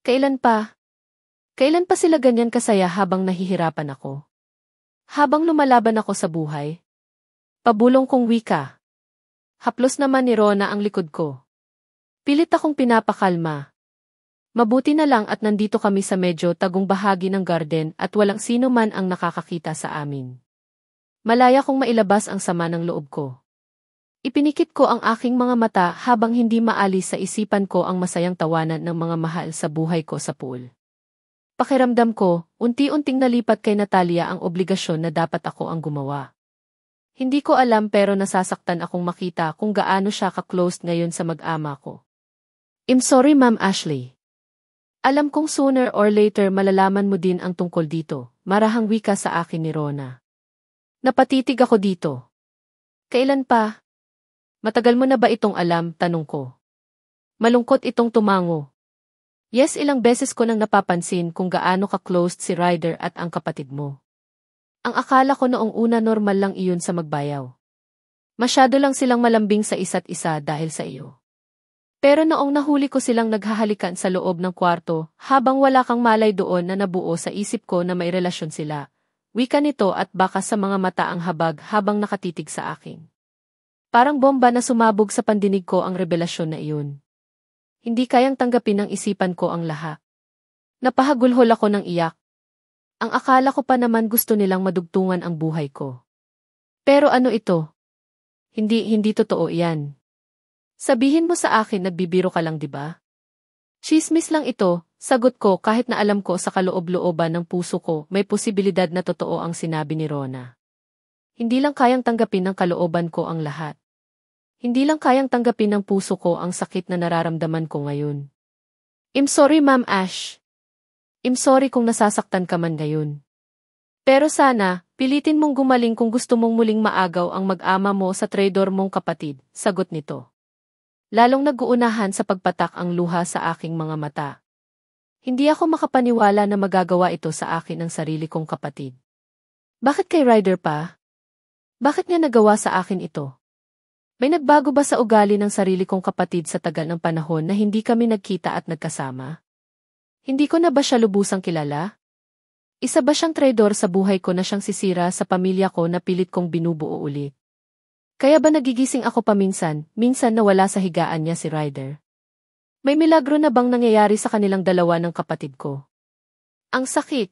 Kailan pa? Kailan pa sila ganyan kasaya habang nahihirapan ako? Habang lumalaban ako sa buhay? Pabulong kong wika. Haplos naman ni Rona ang likod ko. Pilit akong pinapakalma. Mabuti na lang at nandito kami sa medyo tagong bahagi ng garden at walang sino man ang nakakakita sa amin. Malaya kong mailabas ang sama ng loob ko. Ipinikit ko ang aking mga mata habang hindi maalis sa isipan ko ang masayang tawanan ng mga mahal sa buhay ko sa pool. Pakiramdam ko, unti-unting nalipat kay Natalia ang obligasyon na dapat ako ang gumawa. Hindi ko alam pero nasasaktan akong makita kung gaano siya ka-close ngayon sa mag-ama ko. I'm sorry Ma'am Ashley. Alam kong sooner or later malalaman mo din ang tungkol dito, marahang wika sa akin ni Rona. Napatitig ako dito. Kailan pa? Matagal mo na ba itong alam, tanong ko. Malungkot itong tumango. Yes, ilang beses ko nang napapansin kung gaano ka-close si Ryder at ang kapatid mo. Ang akala ko noong una normal lang iyon sa magbayaw. Masyado lang silang malambing sa isa't isa dahil sa iyo. Pero noong nahuli ko silang naghahalikan sa loob ng kwarto, habang wala kang malay doon na nabuo sa isip ko na may relasyon sila, wika nito at baka sa mga mata ang habag habang nakatitig sa akin. Parang bomba na sumabog sa pandinig ko ang revelasyon na iyon. Hindi kayang tanggapin ng isipan ko ang lahat. Napahagulhol ako ng iyak. Ang akala ko pa naman gusto nilang madugtungan ang buhay ko. Pero ano ito? Hindi totoo yan. Sabihin mo sa akin nagbibiro ka lang, di ba? Chismis lang ito, sagot ko kahit na alam ko sa kaloob-looban ng puso ko may posibilidad na totoo ang sinabi ni Rona. Hindi lang kayang tanggapin ng kalooban ko ang lahat. Hindi lang kayang tanggapin ng puso ko ang sakit na nararamdaman ko ngayon. I'm sorry Ma'am Ash. I'm sorry kung nasasaktan ka man ngayon. Pero sana, pilitin mong gumaling kung gusto mong muling maagaw ang mag-ama mo sa traidor mong kapatid, sagot nito. Lalong nag-uunahan sa pagpatak ang luha sa aking mga mata. Hindi ako makapaniwala na magagawa ito sa akin ng sarili kong kapatid. Bakit kay Ryder pa? Bakit niya nagawa sa akin ito? May nagbago ba sa ugali ng sarili kong kapatid sa tagal ng panahon na hindi kami nagkita at nagkasama? Hindi ko na ba siya lubusang kilala? Isa ba siyang traidor sa buhay ko na siyang sisira sa pamilya ko na pilit kong binubuo ulit? Kaya ba nagigising ako paminsan, minsan na wala sa higaan niya si Ryder? May milagro na bang nangyayari sa kanilang dalawa ng kapatid ko? Ang sakit!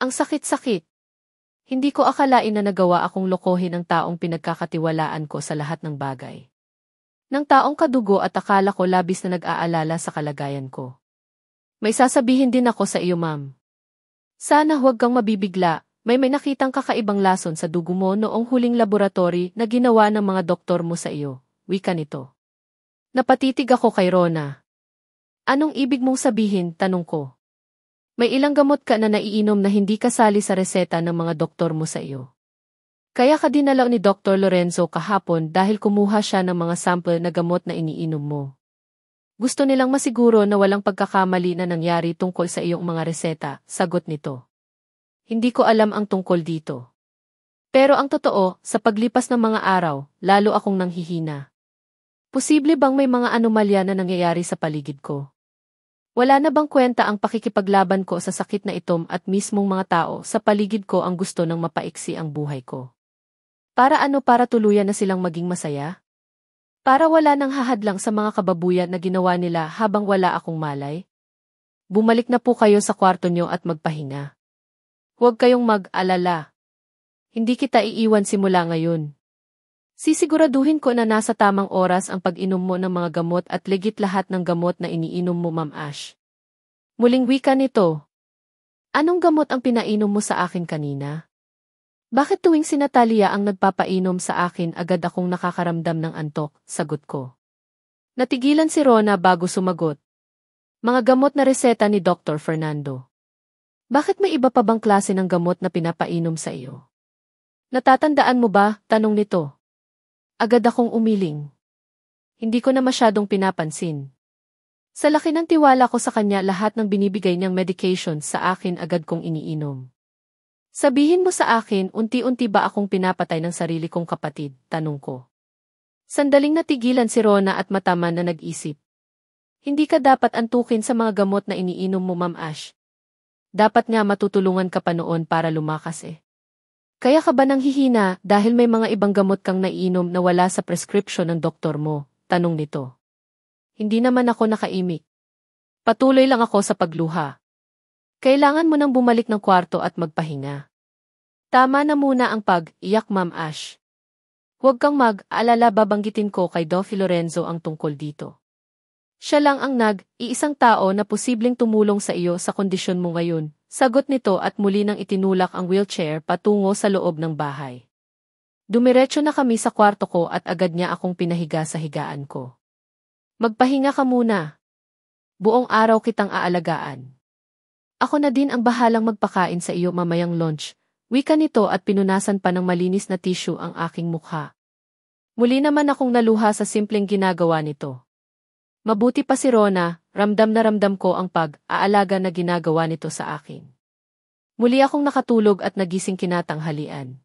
Ang sakit-sakit! Hindi ko akalain na nagawa akong lokohin ang taong pinagkakatiwalaan ko sa lahat ng bagay. Ng taong kadugo at akala ko labis na nag-aalala sa kalagayan ko. May sasabihin din ako sa iyo, Ma'am. Sana huwag kang mabibigla, may nakitang kakaibang lason sa dugo mo noong huling laboratory na ginawa ng mga doktor mo sa iyo, wika nito. Napatitig ako kay Rona. Anong ibig mong sabihin, tanong ko. May ilang gamot ka na naiinom na hindi kasali sa reseta ng mga doktor mo sa iyo. Kaya ka dinala ni Dr. Lorenzo kahapon dahil kumuha siya ng mga sample na gamot na iniinom mo. Gusto nilang masiguro na walang pagkakamali na nangyari tungkol sa iyong mga reseta, sagot nito. Hindi ko alam ang tungkol dito. Pero ang totoo, sa paglipas ng mga araw, lalo akong nanghihina. Posible bang may mga anomalya na nangyayari sa paligid ko? Wala na bang kwenta ang pakikipaglaban ko sa sakit na itom at mismong mga tao sa paligid ko ang gusto ng mapaiksi ang buhay ko? Para tuluyan na silang maging masaya? Para wala nang hahadlang sa mga kababuyan na ginawa nila habang wala akong malay? Bumalik na po kayo sa kwarto nyo at magpahinga. Huwag kayong mag-alala. Hindi kita iiwan simula ngayon. Sisiguraduhin ko na nasa tamang oras ang pag-inom mo ng mga gamot at legit lahat ng gamot na iniinom mo, Ma'am Ash. Muling wika nito. Anong gamot ang pinainom mo sa akin kanina? Bakit tuwing si Natalia ang nagpapainom sa akin agad akong nakakaramdam ng antok, sagot ko. Natigilan si Rona bago sumagot. Mga gamot na reseta ni Dr. Fernando. Bakit may iba pa bang klase ng gamot na pinapainom sa iyo? Natatandaan mo ba? Tanong nito. Agad akong umiling. Hindi ko na masyadong pinapansin. Sa laki ng tiwala ko sa kanya lahat ng binibigay niyang medication sa akin agad kong iniinom. Sabihin mo sa akin, unti-unti ba akong pinapatay ng sarili kong kapatid? Tanong ko. Sandaling natigilan si Rona at mataman na nag-isip. Hindi ka dapat antukin sa mga gamot na iniinom mo, Ma'am Ash. Dapat nga matutulungan ka pa noon para lumakas eh. Kaya ka ba nanghihina dahil may mga ibang gamot kang naiinom na wala sa prescription ng doktor mo? Tanong nito. Hindi naman ako nakaimik. Patuloy lang ako sa pagluha. Kailangan mo nang bumalik ng kwarto at magpahinga. Tama na muna ang pag-iyak, Ma'am Ash. Huwag kang mag-alala, babanggitin ko kay Doffy Lorenzo ang tungkol dito. Siya lang ang iisang tao na posibleng tumulong sa iyo sa kondisyon mo ngayon. Sagot nito at muli nang itinulak ang wheelchair patungo sa loob ng bahay. Dumiretso na kami sa kwarto ko at agad niya akong pinahiga sa higaan ko. Magpahinga ka muna. Buong araw kitang aalagaan. Ako na din ang bahalang magpakain sa iyo mamayang lunch. Wika nito at pinunasan pa ng malinis na tissue ang aking mukha. Muli naman akong naluha sa simpleng ginagawa nito. Mabuti pa si Rona, ramdam na ramdam ko ang pag-aalaga na ginagawa nito sa akin. Muli akong nakatulog at nagising kinatanghalian.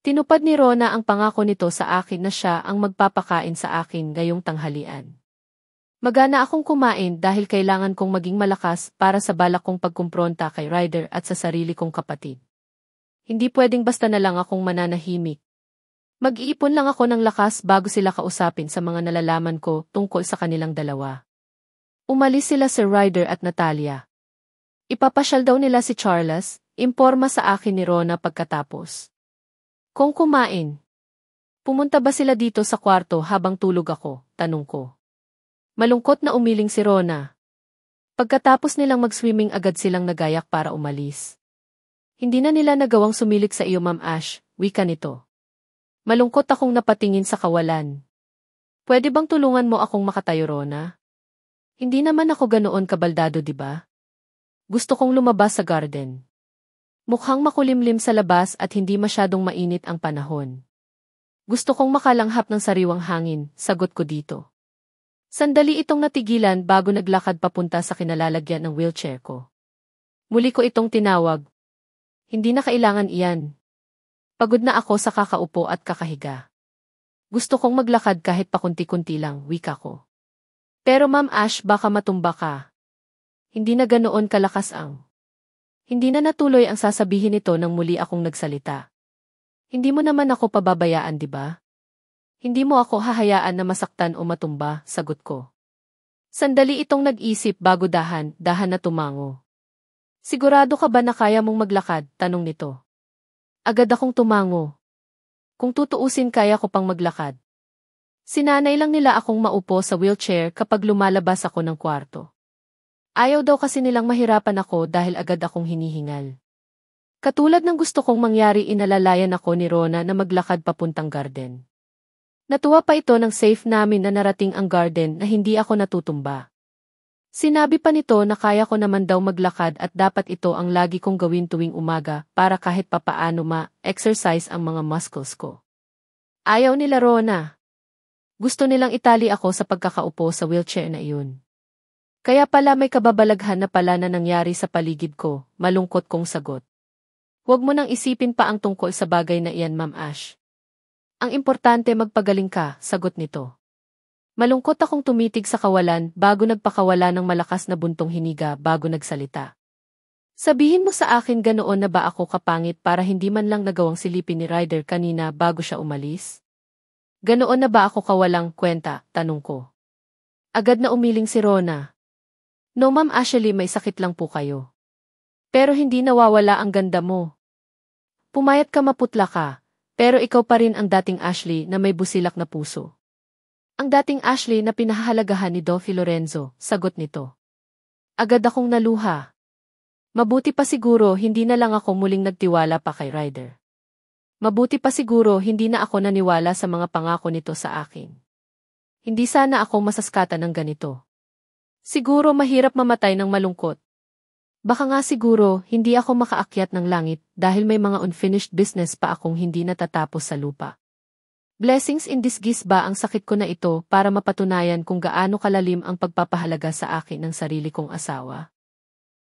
Tinupad ni Rona ang pangako nito sa akin na siya ang magpapakain sa akin ngayong tanghalian. Magana akong kumain dahil kailangan kong maging malakas para sa balak kong pagkumpronta kay Ryder at sa sarili kong kapatid. Hindi pwedeng basta na lang akong mananahimik. Mag-iipon lang ako ng lakas bago sila kausapin sa mga nalalaman ko tungkol sa kanilang dalawa. Umalis sila Sir Ryder at Natalia. Ipapasyal daw nila si Charles, imporma sa akin ni Rona pagkatapos. Kung kumain. Pumunta ba sila dito sa kwarto habang tulog ako? Tanong ko. Malungkot na umiling si Rona. Pagkatapos nilang mag-swimming agad silang nagayak para umalis. Hindi na nila nagawang sumilik sa iyo, Ma'am Ash, wika nito. Malungkot akong napatingin sa kawalan. Pwede bang tulungan mo akong makatayo, Rona? Hindi naman ako ganoon kabaldado, di ba? Gusto kong lumabas sa garden. Mukhang makulimlim sa labas at hindi masyadong mainit ang panahon. Gusto kong makalanghap ng sariwang hangin, sagot ko dito. Sandali itong natigilan bago naglakad papunta sa kinalalagyan ng wheelchair ko. Muli ko itong tinawag. Hindi na kailangan iyan. Pagod na ako sa kakaupo at kakahiga. Gusto kong maglakad kahit pakunti-kunti lang, wika ko. Pero Ma'am Ash, baka matumba ka. Hindi na ganoon kalakas ang. Hindi na natuloy ang sasabihin nito nang muli akong nagsalita. Hindi mo naman ako pababayaan, di ba? Hindi mo ako hahayaan na masaktan o matumba, sagot ko. Sandali itong nag-isip bago dahan na tumango. Sigurado ka ba na kaya mong maglakad? Tanong nito. Agad akong tumango. Kung tutuusin kaya ko pang maglakad. Sinanay lang nila akong maupo sa wheelchair kapag lumalabas ako ng kwarto. Ayaw daw kasi nilang mahirapan ako dahil agad akong hinihingal. Katulad ng gusto kong mangyari, inalalayan ako ni Rona na maglakad papuntang garden. Natuwa pa ito ng safe namin na narating ang garden na hindi ako natutumba. Sinabi pa nito na kaya ko naman daw maglakad at dapat ito ang lagi kong gawin tuwing umaga para kahit papaano ma-exercise ang mga muscles ko. Ayaw nila, Rona. Gusto nilang itali ako sa pagkakaupo sa wheelchair na iyon. Kaya pala may kababalaghan na pala na nangyari sa paligid ko, malungkot kong sagot. Huwag mo nang isipin pa ang tungkol sa bagay na iyan, Ma'am Ash. Ang importante magpagaling ka, sagot nito. Malungkot akong tumitig sa kawalan bago nagpakawala ng malakas na buntong hiniga bago nagsalita. Sabihin mo sa akin, ganoon na ba ako kapangit para hindi man lang nagawang silipin ni Ryder kanina bago siya umalis? Ganoon na ba ako kawalang kwenta? Tanong ko. Agad na umiling si Rona. No, Ma'am Ashley, may sakit lang po kayo. Pero hindi nawawala ang ganda mo. Pumayat ka, maputla ka, pero ikaw pa rin ang dating Ashley na may busilak na puso. Ang dating Ashley na pinahahalagahan ni Doffy Lorenzo, sagot nito. Agad akong naluha. Mabuti pa siguro hindi na lang ako muling nagtiwala pa kay Ryder. Mabuti pa siguro hindi na ako naniwala sa mga pangako nito sa akin. Hindi sana ako masaskatan ng ganito. Siguro mahirap mamatay ng malungkot. Baka nga siguro hindi ako makaakyat ng langit dahil may mga unfinished business pa akong hindi natatapos sa lupa. Blessings in disguise ba ang sakit ko na ito para mapatunayan kung gaano kalalim ang pagpapahalaga sa akin ng sarili kong asawa?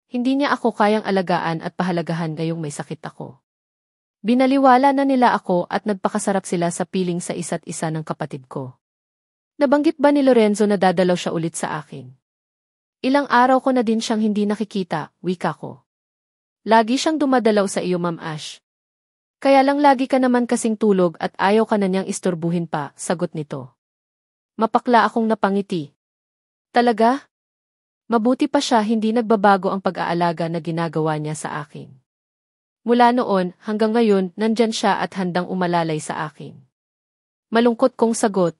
Hindi niya ako kayang alagaan at pahalagahan ngayong may sakit ako. Binaliwala na nila ako at nagpakasarap sila sa piling sa isa't isa ng kapatid ko. Nabanggit ba ni Lorenzo na dadalaw siya ulit sa akin? Ilang araw ko na din siyang hindi nakikita, wika ko. Lagi siyang dumadalaw sa iyo, Ma'am Ash. Kaya lang lagi ka naman kasing tulog at ayaw ka na niyang istorbuhin pa, sagot nito. Mapakla akong napangiti. Talaga? Mabuti pa siya hindi nagbabago ang pag-aalaga na ginagawa niya sa akin. Mula noon hanggang ngayon nandyan siya at handang umalalay sa akin. Malungkot kong sagot.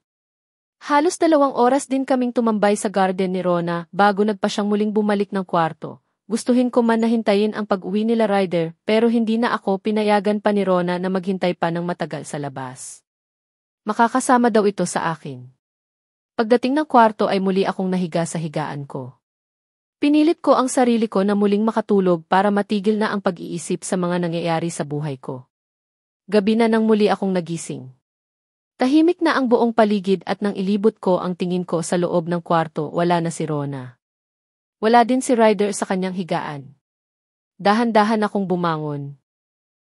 Halos 2 oras din kaming tumambay sa garden ni Rona bago nagpa siyang muling bumalik ng kwarto. Gustuhin ko man na hintayin ang pag-uwi nila Ryder pero hindi na ako pinayagan pa ni Rona na maghintay pa ng matagal sa labas. Makakasama daw ito sa akin. Pagdating ng kwarto ay muli akong nahiga sa higaan ko. Pinilit ko ang sarili ko na muling makatulog para matigil na ang pag-iisip sa mga nangyayari sa buhay ko. Gabi na nang muli akong nagising. Tahimik na ang buong paligid at nang ilibot ko ang tingin ko sa loob ng kwarto, wala na si Rona. Wala din si Ryder sa kanyang higaan. Dahan-dahan akong bumangon.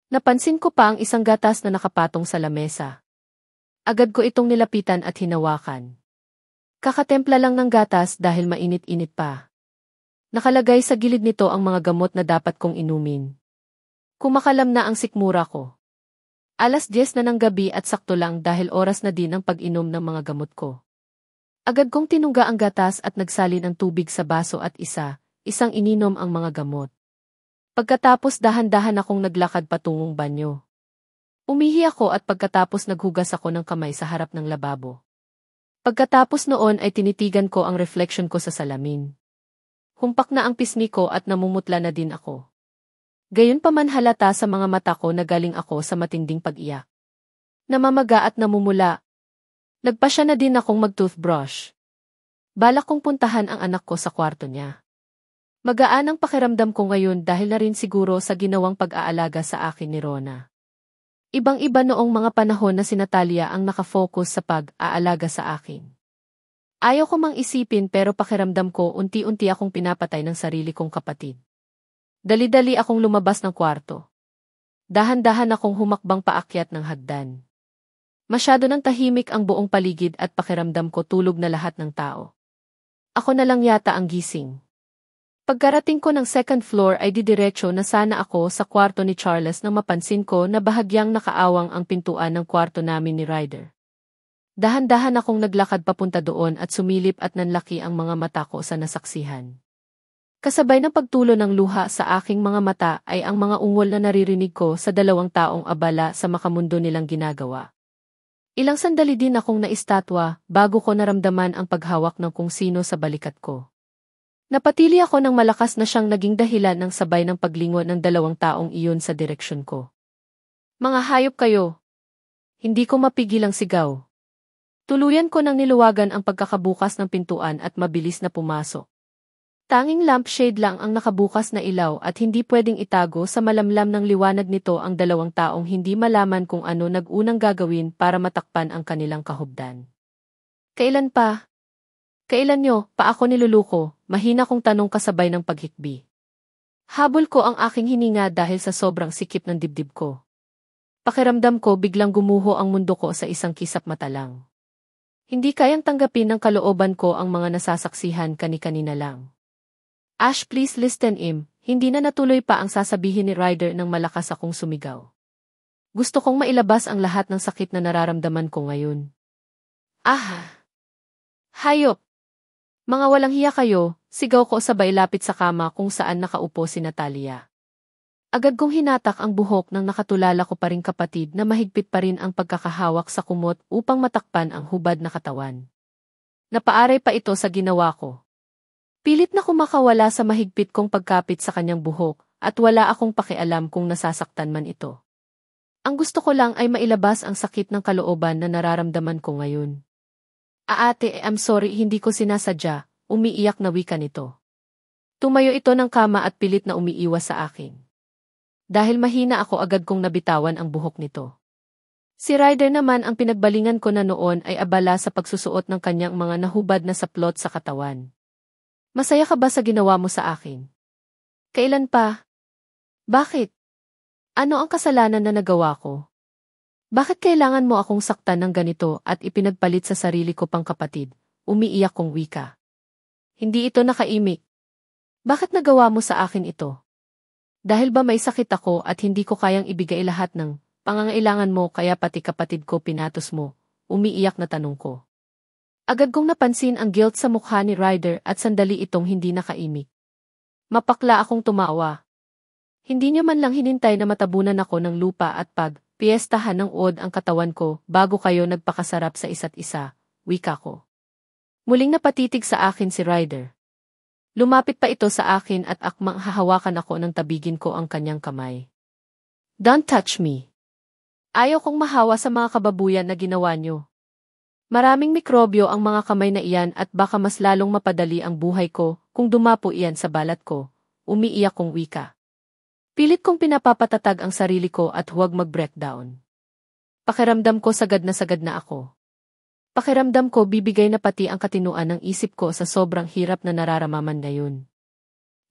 Napansin ko pa ang isang gatas na nakapatong sa lamesa. Agad ko itong nilapitan at hinawakan. Kakatempla lang ng gatas dahil mainit-init pa. Nakalagay sa gilid nito ang mga gamot na dapat kong inumin. Kumakalam na ang sikmura ko. 10:00 na ng gabi at sakto lang dahil oras na din ang pag-inom ng mga gamot ko. Agad kong tinungga ang gatas at nagsalin ang tubig sa baso at isang ininom ang mga gamot. Pagkatapos dahan-dahan akong naglakad patungong banyo. Umihi ako at pagkatapos naghugas ako ng kamay sa harap ng lababo. Pagkatapos noon ay tinitigan ko ang reflection ko sa salamin. Humpak na ang pisngi ko at namumutla na din ako. Gayunpaman halata sa mga mata ko na galing ako sa matinding pag-iyak. Namamaga at namumula. Nagpasya na din akong mag-toothbrush. Balak kong puntahan ang anak ko sa kwarto niya. Magaan ang pakiramdam ko ngayon dahil na rin siguro sa ginawang pag-aalaga sa akin ni Rona. Ibang-iba noong mga panahon na si Natalia ang nakafocus sa pag-aalaga sa akin. Ayaw ko mang isipin pero pakiramdam ko unti-unti akong pinapatay ng sarili kong kapatid. Dali-dali akong lumabas ng kwarto. Dahan-dahan akong humakbang paakyat ng hagdan. Masyado nang tahimik ang buong paligid at pakiramdam ko tulog na lahat ng tao. Ako na lang yata ang gising. Pagkarating ko ng second floor ay didiretso na sana ako sa kwarto ni Charles nang mapansin ko na bahagyang nakaawang ang pintuan ng kwarto namin ni Ryder. Dahan-dahan akong naglakad papunta doon at sumilip at nanlaki ang mga mata ko sa nasaksihan. Kasabay ng pagtulo ng luha sa aking mga mata ay ang mga ungol na naririnig ko sa 2 taong abala sa makamundo nilang ginagawa. Ilang sandali din akong naistatwa bago ko naramdaman ang paghawak ng kung sino sa balikat ko. Napatili ako ng malakas na siyang naging dahilan ng sabay ng paglingon ng 2 taong iyon sa direksyon ko. Mga hayop kayo! Hindi ko mapigil ang sigaw. Tuluyan ko nang niluwagan ang pagkakabukas ng pintuan at mabilis na pumasok. Tanging lampshade lang ang nakabukas na ilaw at hindi pwedeng itago sa malamlam ng liwanag nito ang 2 taong hindi malaman kung ano nag-unang gagawin para matakpan ang kanilang kahubdan. Kailan pa? Kailan nyo pa ako niluluko? Mahina kong tanong kasabay ng paghikbi. Habol ko ang aking hininga dahil sa sobrang sikip ng dibdib ko. Pakiramdam ko biglang gumuho ang mundo ko sa isang kisap mata lang. Hindi kayang tanggapin ng kalooban ko ang mga nasasaksihan kani-kanina lang. Ash, please listen im. Hindi na natuloy pa ang sasabihin ni Ryder nang malakas akong sumigaw. Gusto kong mailabas ang lahat ng sakit na nararamdaman ko ngayon. Ah! Hayop! Mga walang hiya kayo, sigaw ko sabay lapit sa kama kung saan nakaupo si Natalia. Agad kong hinatak ang buhok ng nakatulala ko pa ring kapatid na mahigpit pa rin ang pagkakahawak sa kumot upang matakpan ang hubad na katawan. Napaaray pa ito sa ginawa ko. Pilit na kumakawala sa mahigpit kong pagkapit sa kanyang buhok at wala akong pakialam kung nasasaktan man ito. Ang gusto ko lang ay mailabas ang sakit ng kalooban na nararamdaman ko ngayon. Ate, I'm sorry, hindi ko sinasadya, umiiyak na wika nito. Tumayo ito ng kama at pilit na umiiwas sa akin. Dahil mahina ako agad kong nabitawan ang buhok nito. Si Ryder naman ang pinagbalingan ko na noon ay abala sa pagsusuot ng kanyang mga nahubad na saplot sa katawan. Masaya ka ba sa ginawa mo sa akin? Kailan pa? Bakit? Ano ang kasalanan na nagawa ko? Bakit kailangan mo akong saktan ng ganito at ipinagpalit sa sarili ko pang kapatid? Umiiyak kong wika. Hindi ito nakaimik. Bakit nagawa mo sa akin ito? Dahil ba may sakit ako at hindi ko kayang ibigay lahat ng pangangailangan mo kaya pati kapatid ko pinatos mo? Umiiyak na tanong ko. Agad kong napansin ang guilt sa mukha ni Ryder at sandali itong hindi nakaimik. Mapakla akong tumawa. Hindi niyo man lang hinintay na matabunan ako ng lupa at piyestahan ng uod ang katawan ko bago kayo nagpakasarap sa isa't isa, wika ko. Muling napatitig sa akin si Ryder. Lumapit pa ito sa akin at akmang hahawakan ako nang tabigin ko ang kanyang kamay. Don't touch me. Ayaw kong mahawa sa mga kababuyan na ginawa niyo. Maraming mikrobyo ang mga kamay na iyan at baka mas lalong mapadali ang buhay ko kung dumapo iyan sa balat ko, umiiyak kong wika. Pilit kong pinapapatatag ang sarili ko at huwag mag-breakdown. Pakiramdam ko sagad na ako. Pakiramdam ko bibigay na pati ang katinuan ng isip ko sa sobrang hirap na nararamdaman ngayon.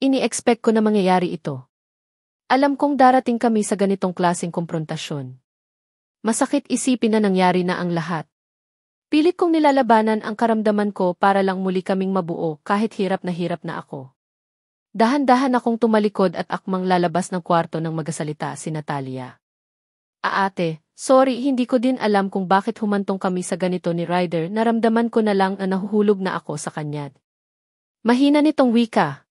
Ini-expect ko na mangyayari ito. Alam kong darating kami sa ganitong klaseng komprontasyon. Masakit isipin na nangyari na ang lahat. Pilit kong nilalabanan ang karamdaman ko para lang muli kaming mabuo kahit hirap na ako. Dahan-dahan akong tumalikod at akmang lalabas ng kwarto ng magasalita si Natalia. Ate, sorry hindi ko din alam kung bakit humantong kami sa ganito ni Ryder, naramdaman ko na lang na nahuhulog na ako sa kanya. Mahina nitong wika.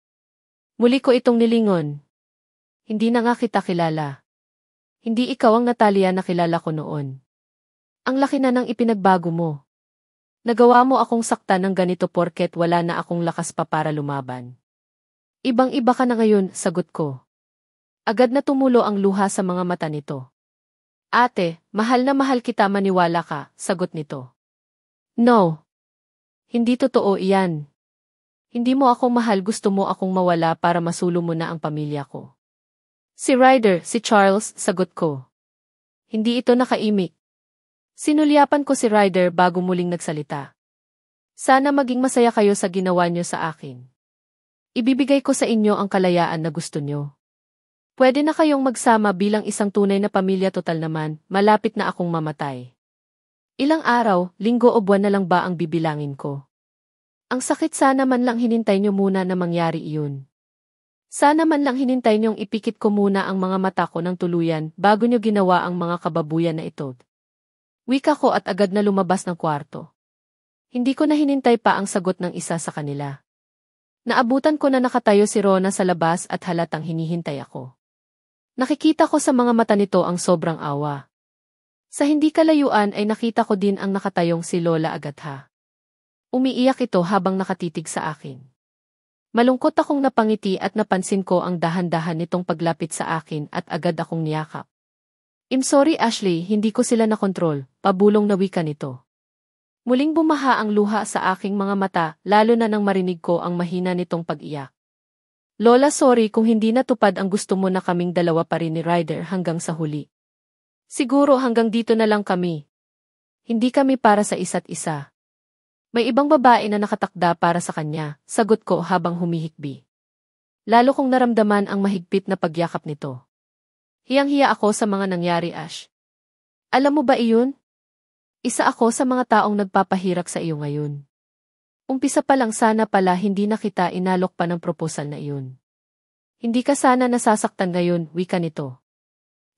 Muli ko itong nilingon. Hindi na nga kita kilala. Hindi ikaw ang Natalia na kilala ko noon. Ang laki na ng ipinagbago mo. Nagawa mo akong saktan ng ganito porket wala na akong lakas pa para lumaban. Ibang-iba ka na ngayon, sagot ko. Agad na tumulo ang luha sa mga mata nito. Ate, mahal na mahal kita, maniwala ka, sagot nito. No. Hindi totoo iyan. Hindi mo ako mahal, gusto mo akong mawala para masulo mo na ang pamilya ko. Si Ryder, si Charles, sagot ko. Hindi ito nakaimik. Sinulyapan ko si Ryder bago muling nagsalita. Sana maging masaya kayo sa ginawa niyo sa akin. Ibibigay ko sa inyo ang kalayaan na gusto niyo. Pwede na kayong magsama bilang isang tunay na pamilya, total naman, malapit na akong mamatay. Ilang araw, linggo o buwan na lang ba ang bibilangin ko? Ang sakit, sana man lang hinintay niyo muna na mangyari iyon. Sana man lang hinintay niyong ipikit ko muna ang mga mata ko ng tuluyan bago niyo ginawa ang mga kababuyan na ito. Wika ko at agad na lumabas ng kwarto. Hindi ko na hinintay pa ang sagot ng isa sa kanila. Naabutan ko na nakatayo si Rona sa labas at halatang hinihintay ako. Nakikita ko sa mga mata nito ang sobrang awa. Sa hindi kalayuan ay nakita ko din ang nakatayong si Lola Agatha. Umiiyak ito habang nakatitig sa akin. Malungkot akong napangiti at napansin ko ang dahan-dahan nitong paglapit sa akin at agad akong niyakap. I'm sorry Ashley, hindi ko sila nakontrol, pabulong na wika nito. Muling bumaha ang luha sa aking mga mata, lalo na nang marinig ko ang mahina nitong pag-iyak. Lola, sorry kung hindi natupad ang gusto mo na kaming dalawa pa rin ni Ryder hanggang sa huli. Siguro hanggang dito na lang kami. Hindi kami para sa isa't isa. May ibang babae na nakatakda para sa kanya, sagot ko habang humihikbi. Lalo kong naramdaman ang mahigpit na pagyakap nito. Hiyang-hiya ako sa mga nangyari, Ash. Alam mo ba iyon? Isa ako sa mga taong nagpapahirap sa iyo ngayon. Umpisa pa lang, sana pala hindi na kita inalok pa ng proposal na iyon. Hindi ka sana nasasaktan ngayon, wika nito.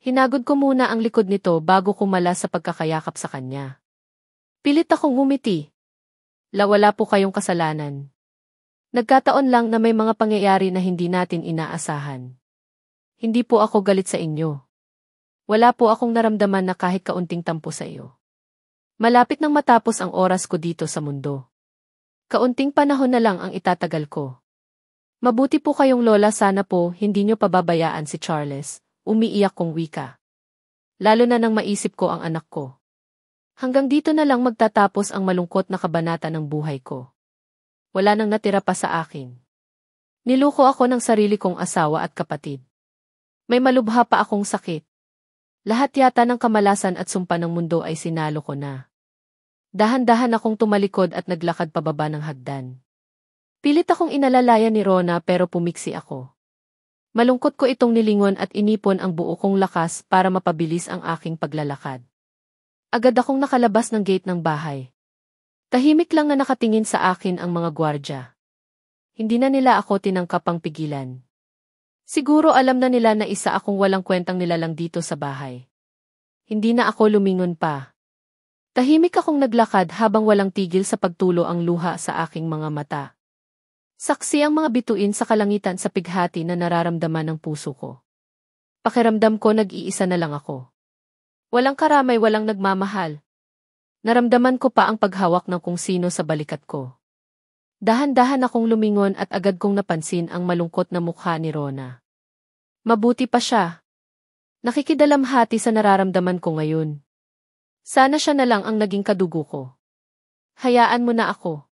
Hinagod ko muna ang likod nito bago kumala sa pagkakayakap sa kanya. Pilit akong ngumiti. Wala po kayong kasalanan. Nagkataon lang na may mga pangyayari na hindi natin inaasahan. Hindi po ako galit sa inyo. Wala po akong naramdaman na kahit kaunting tampo sa iyo. Malapit nang matapos ang oras ko dito sa mundo. Kaunting panahon na lang ang itatagal ko. Mabuti po kayong lola, sana po hindi nyo pababayaan si Charles, umiiyak kong wika. Lalo na nang maisip ko ang anak ko. Hanggang dito na lang magtatapos ang malungkot na kabanata ng buhay ko. Wala nang natira pa sa akin. Niluko ako ng sarili kong asawa at kapatid. May malubha pa akong sakit. Lahat yata ng kamalasan at sumpa ng mundo ay sinalo ko na. Dahan-dahan akong tumalikod at naglakad pababa ng hagdan. Pilit akong inalalayan ni Rona pero pumiksi ako. Malungkot ko itong nilingon at inipon ang buo kong lakas para mapabilis ang aking paglalakad. Agad akong nakalabas ng gate ng bahay. Tahimik lang na nakatingin sa akin ang mga gwardya. Hindi na nila ako tinangkapang pigilan. Siguro alam na nila na isa akong walang kwentang nilalang dito sa bahay. Hindi na ako lumingon pa. Tahimik akong naglakad habang walang tigil sa pagtulo ang luha sa aking mga mata. Saksi ang mga bituin sa kalangitan sa pighati na nararamdaman ng puso ko. Pakiramdam ko nag-iisa na lang ako. Walang karamay, walang nagmamahal. Naramdaman ko pa ang paghawak ng kung sino sa balikat ko. Dahan-dahan akong lumingon at agad kong napansin ang malungkot na mukha ni Rona. Mabuti pa siya. Nakikidalamhati sa nararamdaman ko ngayon. Sana siya na lang ang naging kadugo ko. Hayaan mo na ako.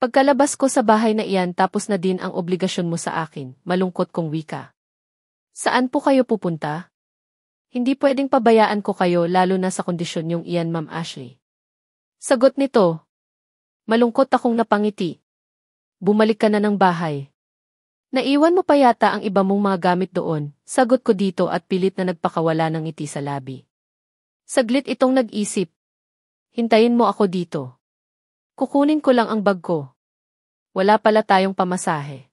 Pagkalabas ko sa bahay na iyan tapos na din ang obligasyon mo sa akin, malungkot kong wika. Saan po kayo pupunta? Hindi pwedeng pabayaan ko kayo lalo na sa kondisyon yung iyan, Ma'am Ashley. Sagot nito. Malungkot akong napangiti. Bumalik ka na ng bahay. Naiwan mo pa yata ang iba mong mga gamit doon, sagot ko dito at pilit na nagpakawala ng ngiti sa labi. Saglit itong nag-isip. Hintayin mo ako dito. Kukunin ko lang ang bag ko. Wala pala tayong pamasahe.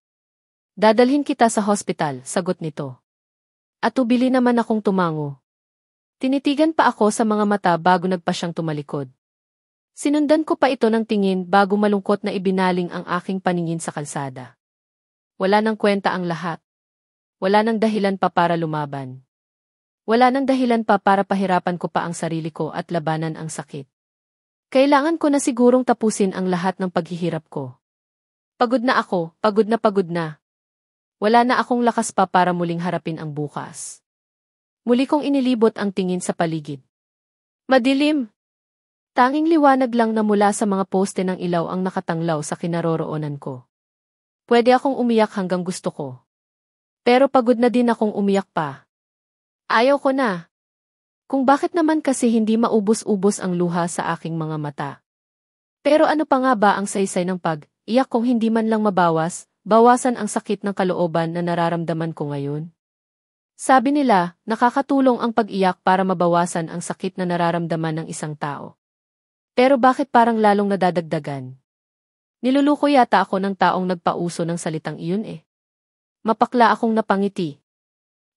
Dadalhin kita sa hospital, sagot nito. At ubili naman akong tumango. Tinitigan pa ako sa mga mata bago nagpa siyang tumalikod. Sinundan ko pa ito ng tingin bago malungkot na ibinaling ang aking paningin sa kalsada. Wala nang kwenta ang lahat. Wala nang dahilan pa para lumaban. Wala nang dahilan pa para pahirapan ko pa ang sarili ko at labanan ang sakit. Kailangan ko na sigurong tapusin ang lahat ng paghihirap ko. Pagod na ako, pagod na pagod na. Wala na akong lakas pa para muling harapin ang bukas. Muli kong inilibot ang tingin sa paligid. Madilim. Tanging liwanag lang na mula sa mga poste ng ilaw ang nakatanglaw sa kinaroroonan ko. Pwede akong umiyak hanggang gusto ko. Pero pagod na din akong umiyak pa. Ayaw ko na. Kung bakit naman kasi hindi maubos-ubos ang luha sa aking mga mata. Pero ano pa nga ba ang saysay ng pag-iyak kung hindi man lang bawasan ang sakit ng kalooban na nararamdaman ko ngayon? Sabi nila, nakakatulong ang pag-iyak para mabawasan ang sakit na nararamdaman ng isang tao. Pero bakit parang lalong nadadagdagan? Niluluko yata ako ng taong nagpauso ng salitang iyon eh. Mapakla akong napangiti.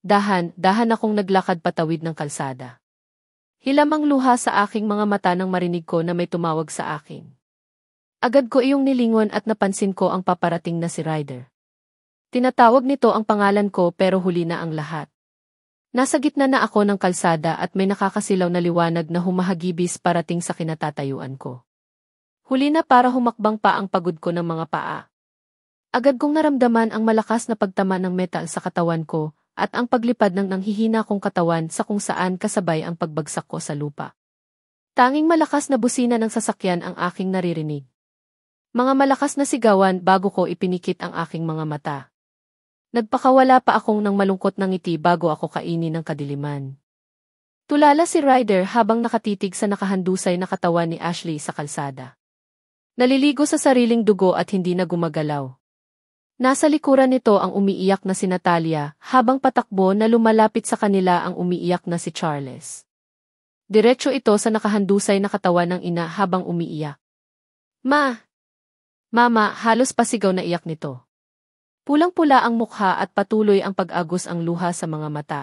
Dahan akong naglakad patawid ng kalsada. Hilam ang luha sa aking mga mata nang marinig ko na may tumawag sa akin. Agad ko iyong nilingon at napansin ko ang paparating na si Ryder. Tinatawag nito ang pangalan ko pero huli na ang lahat. Nasa gitna na ako ng kalsada at may nakakasilaw na liwanag na humahagibis parating sa kinatatayuan ko. Huli na para humakbang pa ang pagod ko ng mga paa. Agad kong naramdaman ang malakas na pagtama ng metal sa katawan ko, at ang paglipad ng nanghihina kong katawan sa kung saan kasabay ang pagbagsak ko sa lupa. Tanging malakas na busina ng sasakyan ang aking naririnig. Mga malakas na sigawan bago ko ipinikit ang aking mga mata. Nagpakawala pa akong ng malungkot na ngiti bago ako kainin ng kadiliman. Tulala si Ryder habang nakatitig sa nakahandusay na katawan ni Ashley sa kalsada. Naliligo sa sariling dugo at hindi na gumagalaw. Nasa likuran nito ang umiiyak na si Natalia, habang patakbo na lumalapit sa kanila ang umiiyak na si Charles. Diretso ito sa nakahandusay na katawan ng ina habang umiiyak. Mama, halos pasigaw na iyak nito. Pulang-pula ang mukha at patuloy ang pag-agos ang luha sa mga mata.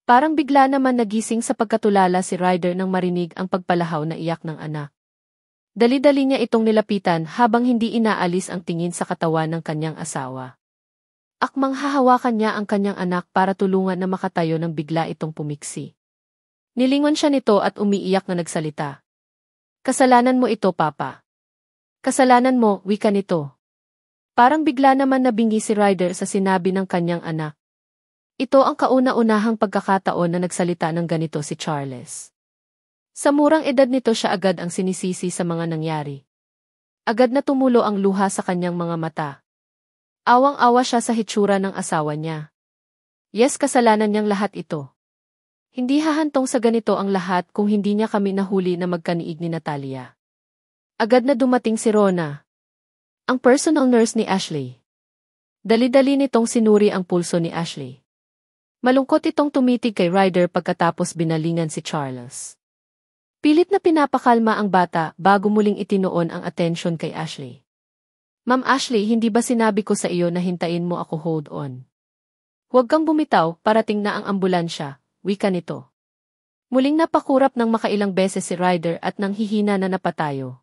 Parang bigla naman nagising sa pagkatulala si Ryder nang marinig ang pagpalahaw na iyak ng anak. Dali-dali niya itong nilapitan habang hindi inaalis ang tingin sa katawan ng kanyang asawa. Akmang hahawakan niya ang kanyang anak para tulungan na makatayo nang bigla itong pumiksi. Nilingon siya nito at umiiyak na nagsalita. Kasalanan mo ito, Papa. Kasalanan mo, wika nito. Parang bigla naman nabingi si Ryder sa sinabi ng kanyang anak. Ito ang kauna-unahang pagkakataon na nagsalita ng ganito si Charles. Sa murang edad nito siya agad ang sinisisi sa mga nangyari. Agad na tumulo ang luha sa kanyang mga mata. Awang-awa siya sa hitsura ng asawa niya. Yes, kasalanan niyang lahat ito. Hindi hahantong sa ganito ang lahat kung hindi niya kami nahuli na magkaniig ni Natalia. Agad na dumating si Rona, ang personal nurse ni Ashley. Dali-dali nitong sinuri ang pulso ni Ashley. Malungkot itong tumitig kay Ryder pagkatapos binalingan si Charles. Pilit na pinapakalma ang bata bago muling itinuon ang atensyon kay Ashley. Ma'am Ashley, hindi ba sinabi ko sa iyo na hintayin mo ako, hold on? Huwag kang bumitaw, parating na ang ambulansya, wika nito. Muling napakurap ng makailang beses si Ryder at nanghihina na napatayo.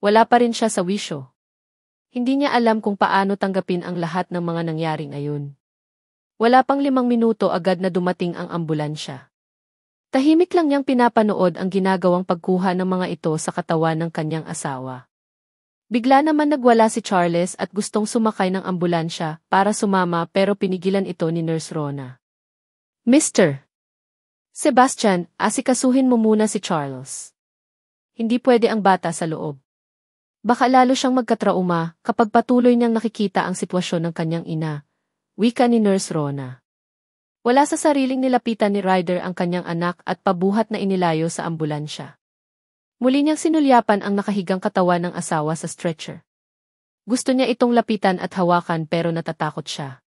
Wala pa rin siya sa wisyo. Hindi niya alam kung paano tanggapin ang lahat ng mga nangyari ngayon. Wala pang 5 minuto agad na dumating ang ambulansya. Tahimik lang niyang pinapanood ang ginagawang pagkuha ng mga ito sa katawan ng kanyang asawa. Bigla naman nagwala si Charles at gustong sumakay ng ambulansya para sumama pero pinigilan ito ni Nurse Rona. Mr. Sebastian, asikasuhin mo muna si Charles. Hindi pwede ang bata sa loob. Baka lalo siyang magkatrauma kapag patuloy niyang nakikita ang sitwasyon ng kanyang ina, wika ni Nurse Rona. Wala sa sariling nilapitan ni Ryder ang kanyang anak at pabuhat na inilayo sa ambulansya. Muli niyang sinulyapan ang nakahigang katawan ng asawa sa stretcher. Gusto niya itong lapitan at hawakan pero natatakot siya.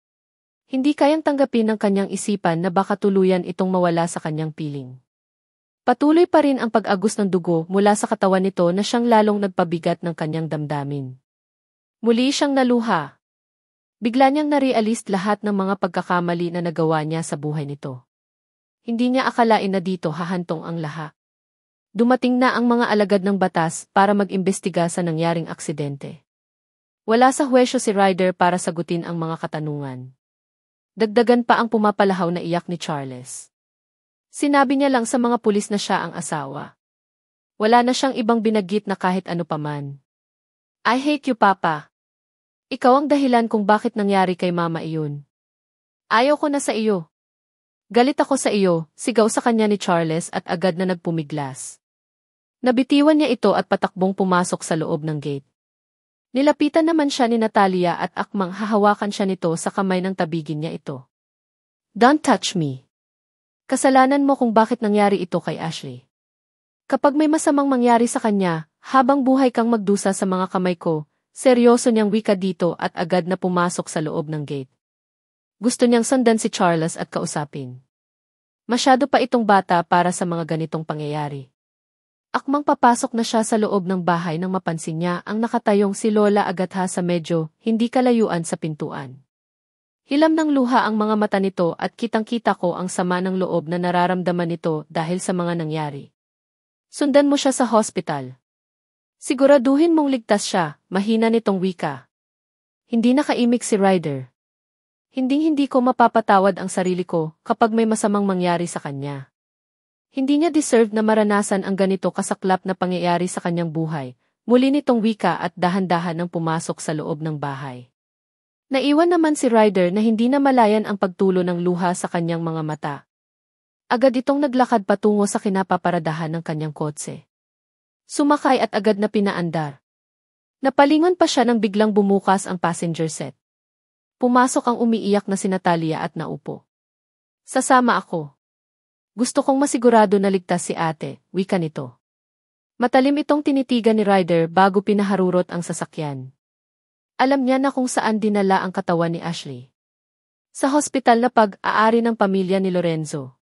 Hindi kayang tanggapin ng kanyang isipan na baka tuluyan itong mawala sa kanyang piling. Patuloy pa rin ang pag-agos ng dugo mula sa katawan nito na siyang lalong nagpabigat ng kanyang damdamin. Muli siyang naluha. Bigla niyang narealist lahat ng mga pagkakamali na nagawa niya sa buhay nito. Hindi niya akalain na dito hahantong ang lahat. Dumating na ang mga alagad ng batas para mag-imbestiga sa nangyaring aksidente. Wala sa huwesyo si Ryder para sagutin ang mga katanungan. Dagdagan pa ang pumapalahaw na iyak ni Charles. Sinabi niya lang sa mga pulis na siya ang asawa. Wala na siyang ibang binagit na kahit ano paman. I hate you, Papa. Ikaw ang dahilan kung bakit nangyari kay Mama iyon. Ayaw ko na sa iyo. Galit ako sa iyo, sigaw sa kanya ni Charles at agad na nagpumiglas. Nabitiwan niya ito at patakbong pumasok sa loob ng gate. Nilapitan naman siya ni Natalia at akmang hahawakan siya nito sa kamay ng tabigin niya ito. Don't touch me. Kasalanan mo kung bakit nangyari ito kay Ashley. Kapag may masamang mangyari sa kanya, habang buhay kang magdusa sa mga kamay ko, seryoso niyang wika dito at agad na pumasok sa loob ng gate. Gusto niyang sundan si Charles at kausapin. Masyado pa itong bata para sa mga ganitong pangyayari. Akmang papasok na siya sa loob ng bahay nang mapansin niya ang nakatayong si Lola Agatha sa medyo hindi kalayuan sa pintuan. Hilam ng luha ang mga mata nito at kitang-kita ko ang sama ng loob na nararamdaman nito dahil sa mga nangyari. Sundan mo siya sa hospital. Siguraduhin mong ligtas siya, mahina nitong wika. Hindi nakaimik si Ryder. Hindi ko mapapatawad ang sarili ko kapag may masamang mangyari sa kanya. Hindi niya deserve na maranasan ang ganito kasaklap na pangyayari sa kanyang buhay. Muli nitong wika at dahan-dahan nang pumasok sa loob ng bahay. Naiwan naman si Ryder na hindi na malayan ang pagtulo ng luha sa kanyang mga mata. Agad itong naglakad patungo sa kinapaparadahan ng kanyang kotse. Sumakay at agad na pinaandar. Napalingon pa siya nang biglang bumukas ang passenger set. Pumasok ang umiiyak na si Natalia at naupo. Sasama ako. Gusto kong masigurado na ligtas si ate, wika nito. Matalim itong tinitigan ni Ryder bago pinaharurot ang sasakyan. Alam niya na kung saan dinala ang katawan ni Ashley. Sa hospital na pag-aari ng pamilya ni Lorenzo.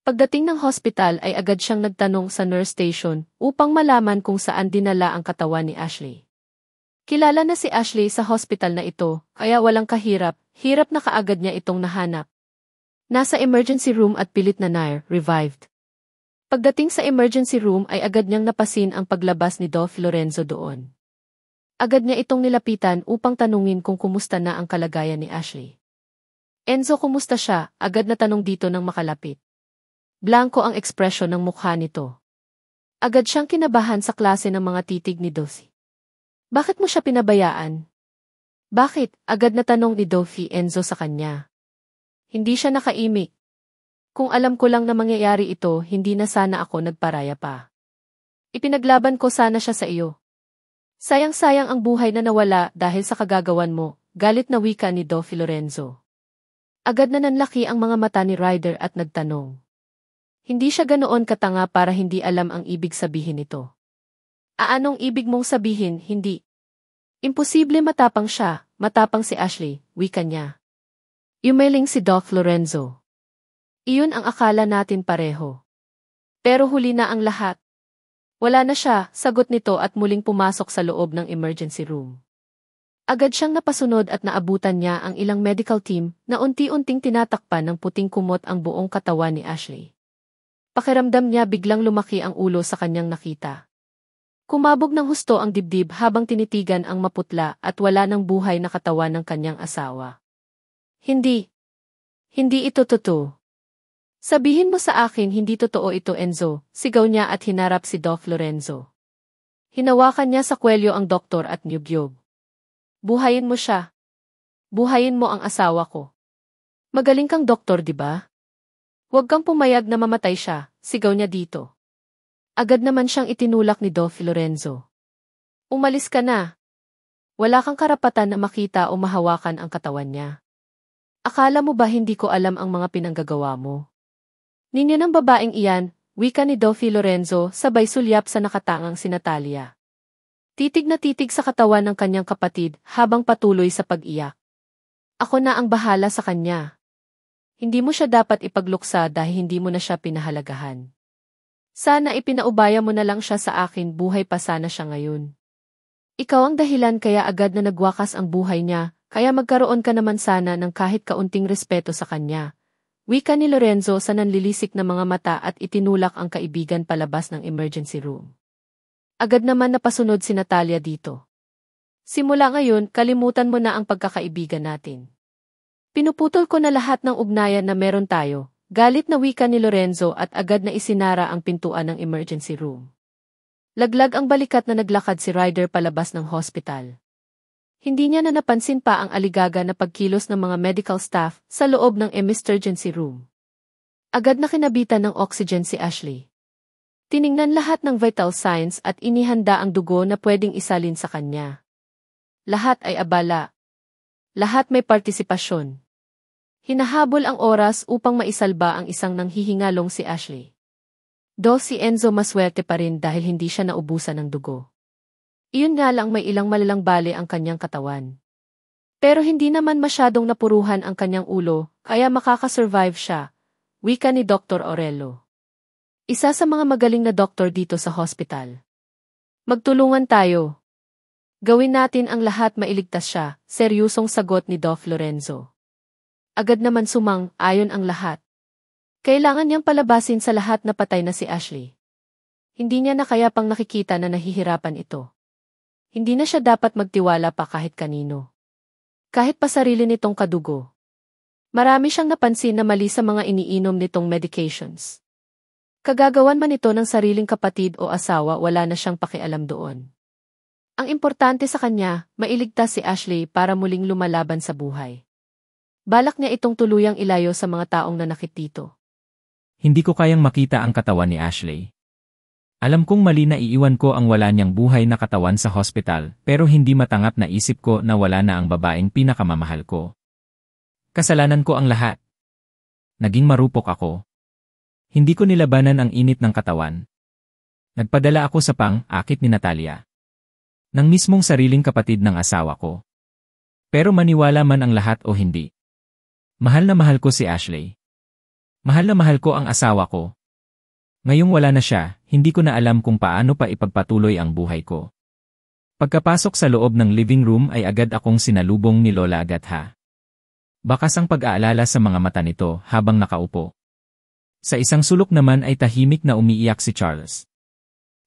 Pagdating ng hospital ay agad siyang nagtanong sa nurse station upang malaman kung saan dinala ang katawan ni Ashley. Kilala na si Ashley sa hospital na ito, kaya walang kahirap na kaagad niya itong nahanap. Nasa emergency room at pilit na revived. Pagdating sa emergency room ay agad niyang napasin ang paglabas ni Dolph Lorenzo doon. Agad niya itong nilapitan upang tanungin kung kumusta na ang kalagayan ni Ashley. Enzo, kumusta siya? Agad na tanong dito nang makalapit. Blanco ang ekspresyon ng mukha nito. Agad siyang kinabahan sa klase ng mga titig ni Dolphy. Bakit mo siya pinabayaan? Bakit? Agad na tanong ni Dolphy Enzo sa kanya. Hindi siya nakaimik. Kung alam ko lang na mangyayari ito, hindi na sana ako nagparaya pa. Ipinaglaban ko sana siya sa iyo. Sayang-sayang ang buhay na nawala dahil sa kagagawan mo, galit na wika ni Dolphy Lorenzo. Agad na nanlaki ang mga mata ni Ryder at nagtanong. Hindi siya ganoon katanga para hindi alam ang ibig sabihin nito. Anong ibig mong sabihin, hindi? Imposible, matapang siya, matapang si Ashley, wika niya. Yumeling si Doc Lorenzo. Iyon ang akala natin pareho. Pero huli na ang lahat. Wala na siya, sagot nito at muling pumasok sa loob ng emergency room. Agad siyang napasunod at naabutan niya ang ilang medical team na unti-unting tinatakpan ng puting kumot ang buong katawan ni Ashley. Pakiramdam niya biglang lumaki ang ulo sa kanyang nakita. Kumabog ng husto ang dibdib habang tinitigan ang maputla at wala ng buhay na katawan ng kanyang asawa. Hindi. Hindi ito totoo. Sabihin mo sa akin hindi totoo ito, Enzo, sigaw niya at hinarap si Doc Lorenzo. Hinawakan niya sa kwelyo ang doktor at niyugyog. Buhayin mo siya. Buhayin mo ang asawa ko. Magaling kang doktor, di ba? Huwag kang pumayag na mamatay siya, sigaw niya dito. Agad naman siyang itinulak ni Doc Lorenzo. Umalis ka na. Wala kang karapatan na makita o mahawakan ang katawan niya. Akala mo ba hindi ko alam ang mga pinanggagawa mo? Ninyo ng babaeng iyan, wika ni Doc Lorenzo sabay sulyap sa nakatangang si Natalia. Titig na titig sa katawan ng kanyang kapatid habang patuloy sa pag-iyak. Ako na ang bahala sa kanya. Hindi mo siya dapat ipagluksa dahil hindi mo na siya pinahalagahan. Sana ipinaubaya mo na lang siya sa akin, buhay pa sana siya ngayon. Ikaw ang dahilan kaya agad na nagwakas ang buhay niya, kaya magkaroon ka naman sana ng kahit kaunting respeto sa kanya. Wika ni Lorenzo sa nanlilisik na mga mata at itinulak ang kaibigan palabas ng emergency room. Agad naman napasunod si Natalia dito. Simula ngayon, kalimutan mo na ang pagkakaibigan natin. Pinuputol ko na lahat ng ugnayan na meron tayo, galit na wika ni Lorenzo at agad na isinara ang pintuan ng emergency room. Laglag ang balikat na naglakad si Ryder palabas ng hospital. Hindi niya na napansin pa ang aligaga na pagkilos ng mga medical staff sa loob ng emergency room. Agad na kinabitan ng oxygen si Ashley. Tiningnan lahat ng vital signs at inihanda ang dugo na pwedeng isalin sa kanya. Lahat ay abala. Lahat may partisipasyon. Hinahabol ang oras upang maisalba ang isang nanghihingalong si Ashley. Si Enzo maswerte pa rin dahil hindi siya naubusan ng dugo. Iyon nga lang may ilang malalang bale ang kanyang katawan. Pero hindi naman masyadong napuruhan ang kanyang ulo, kaya makakasurvive siya, wika ni Dr. Aurelio. Isa sa mga magaling na doktor dito sa hospital. Magtulungan tayo. Gawin natin ang lahat mailigtas siya, seryosong sagot ni Doc Lorenzo. Agad naman sumang-ayon ang lahat. Kailangan niyang palabasin sa lahat na patay na si Ashley. Hindi niya na kaya pang nakikita na nahihirapan ito. Hindi na siya dapat magtiwala pa kahit kanino. Kahit pa sarili nitong kadugo. Marami siyang napansin na mali sa mga iniinom nitong medications. Kagagawan man ito ng sariling kapatid o asawa, wala na siyang pakialam doon. Ang importante sa kanya, mailigtas si Ashley para muling lumalaban sa buhay. Balak niya itong tuluyang ilayo sa mga taong nanakit dito. Hindi ko kayang makita ang katawan ni Ashley. Alam kong mali na iiwan ko ang wala niyang buhay na katawan sa hospital, pero hindi matanggap na isip ko na wala na ang babaeng pinakamamahal ko. Kasalanan ko ang lahat. Naging marupok ako. Hindi ko nilabanan ang init ng katawan. Nagpadala ako sa pang-akit ni Natalia. Ng mismong sariling kapatid ng asawa ko. Pero maniwala man ang lahat o hindi. Mahal na mahal ko si Ashley. Mahal na mahal ko ang asawa ko. Ngayong wala na siya, hindi ko na alam kung paano pa ipagpatuloy ang buhay ko. Pagkapasok sa loob ng living room ay agad akong sinalubong ni Lola Agatha. Bakas ang pag-aalala sa mga mata nito habang nakaupo. Sa isang sulok naman ay tahimik na umiiyak si Charles.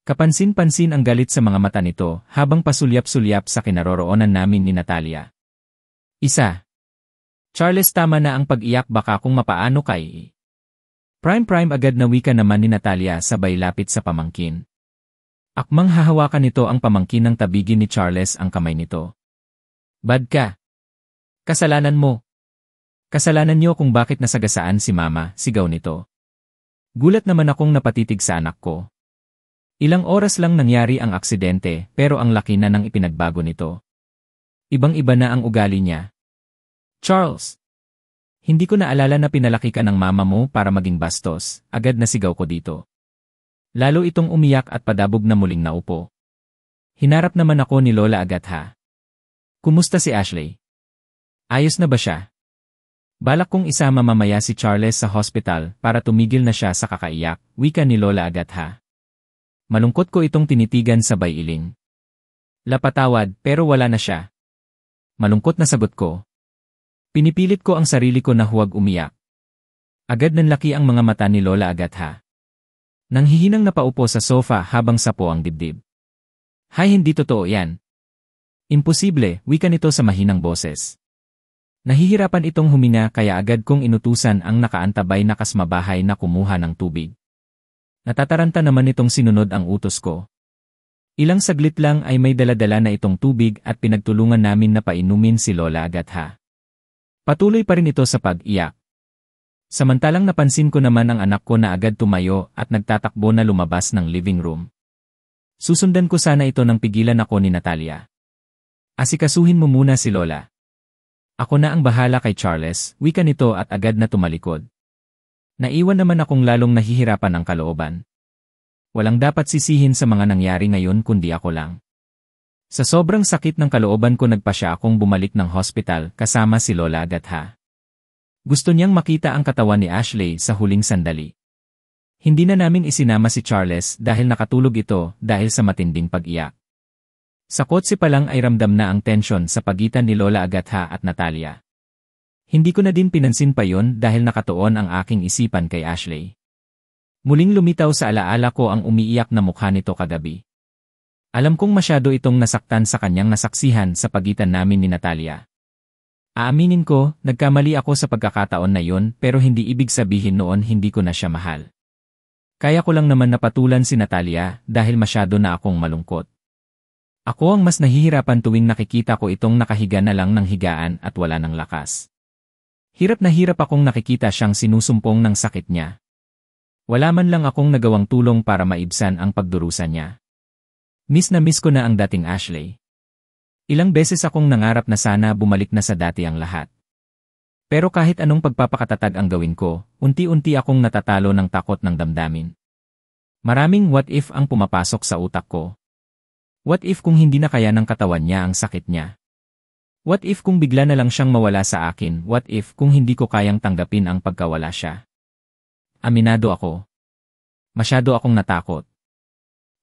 Kapansin-pansin ang galit sa mga mata nito habang pasulyap-sulyap sa kinaroroonan namin ni Natalia. Charles, tama na ang pag-iyak, baka kung mapaano kay. Prime agad na wika naman ni Natalia sabay lapit sa pamangkin. Akmang hahawakan nito ang pamangkin ng tabigin ni Charles ang kamay nito. Bad ka. Kasalanan mo. Kasalanan niyo kung bakit nasagasaan si Mama, sigaw nito. Gulat naman akong napatitig sa anak ko. Ilang oras lang nangyari ang aksidente pero ang laki na ng ipinagbago nito. Ibang-iba na ang ugali niya. Charles! Hindi ko naalala na pinalaki ka ng mama mo para maging bastos, agad na sigaw ko dito. Lalo itong umiyak at padabog na muling naupo. Hinarap naman ako ni Lola Agatha. Kumusta si Ashley? Ayos na ba siya? Balak kong isama mamaya si Charles sa hospital para tumigil na siya sa kakaiyak, wika ni Lola Agatha. Malungkot ko itong tinitigan sabay iling. Lapatawad pero wala na siya. Malungkot na sagot ko. Pinipilit ko ang sarili ko na huwag umiyak. Agad nanlaki ang mga mata ni Lola Agatha. Nanghihinang napaupo sa sofa habang sapo ang dibdib. Hay, hindi totoo yan. Imposible, wika nito sa mahinang boses. Nahihirapan itong huminga kaya agad kong inutusan ang nakaantabay na kasmabahay na kumuha ng tubig. Natataranta naman itong sinunod ang utos ko. Ilang saglit lang ay may daladala na itong tubig at pinagtulungan namin na painumin si Lola Agatha. Patuloy pa rin ito sa pag-iyak. Samantalang napansin ko naman ang anak ko na agad tumayo at nagtatakbo na lumabas ng living room. Susundan ko sana ito nang pigilan ako ni Natalia. Asikasuhin mo muna si Lola. Ako na ang bahala kay Charles, wika nito at agad na tumalikod. Naiwan naman akong lalong nahihirapan ang kalooban. Walang dapat sisihin sa mga nangyari ngayon kundi ako lang. Sa sobrang sakit ng kalooban ko nagpasya akong bumalik ng hospital kasama si Lola Agatha. Gusto niyang makita ang katawan ni Ashley sa huling sandali. Hindi na namin isinama si Charles dahil nakatulog ito dahil sa matinding pag-iyak. Sa kotse pa lang ay ramdam na ang tensyon sa pagitan ni Lola Agatha at Natalia. Hindi ko na din pinansin pa yon dahil nakatuon ang aking isipan kay Ashley. Muling lumitaw sa alaala ko ang umiiyak na mukha nito kagabi. Alam kong masyado itong nasaktan sa kanyang nasaksihan sa pagitan namin ni Natalia. Aaminin ko, nagkamali ako sa pagkakataon na yon pero hindi ibig sabihin noon hindi ko na siya mahal. Kaya ko lang naman napatulan si Natalia dahil masyado na akong malungkot. Ako ang mas nahihirapan tuwing nakikita ko itong nakahiga na lang ng higaan at wala ng lakas. Hirap na hirap akong nakikita siyang sinusumpong ng sakit niya. Wala man lang akong nagawang tulong para maibsan ang pagdurusa niya. Miss na miss ko na ang dating Ashley. Ilang beses akong nangarap na sana bumalik na sa dati ang lahat. Pero kahit anong pagpapakatatag ang gawin ko, unti-unti akong natatalo ng takot ng damdamin. Maraming what if ang pumapasok sa utak ko. What if kung hindi na kaya ng katawan niya ang sakit niya? What if kung bigla na lang siyang mawala sa akin? What if kung hindi ko kayang tanggapin ang pagkawala siya? Aminado ako. Masyado akong natakot.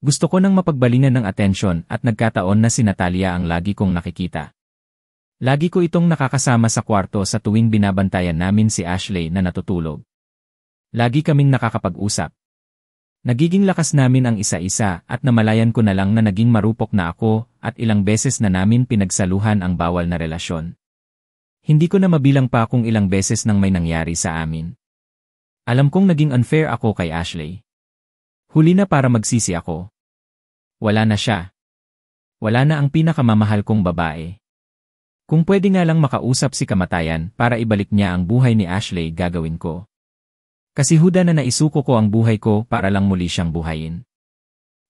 Gusto ko nang mapagbalingan ng atensyon at nagkataon na si Natalia ang lagi kong nakikita. Lagi ko itong nakakasama sa kwarto sa tuwing binabantayan namin si Ashley na natutulog. Lagi kaming nakakapag-usap. Nagiging lakas namin ang isa-isa at namalayan ko na lang na naging marupok na ako at ilang beses na namin pinagsaluhan ang bawal na relasyon. Hindi ko na mabilang pa kung ilang beses nang may nangyari sa amin. Alam kong naging unfair ako kay Ashley. Huli na para magsisi ako. Wala na siya. Wala na ang pinakamamahal kong babae. Kung pwede nga lang makausap si kamatayan para ibalik niya ang buhay ni Ashley gagawin ko. Kasi huda na naisuko ko ang buhay ko para lang muli siyang buhayin.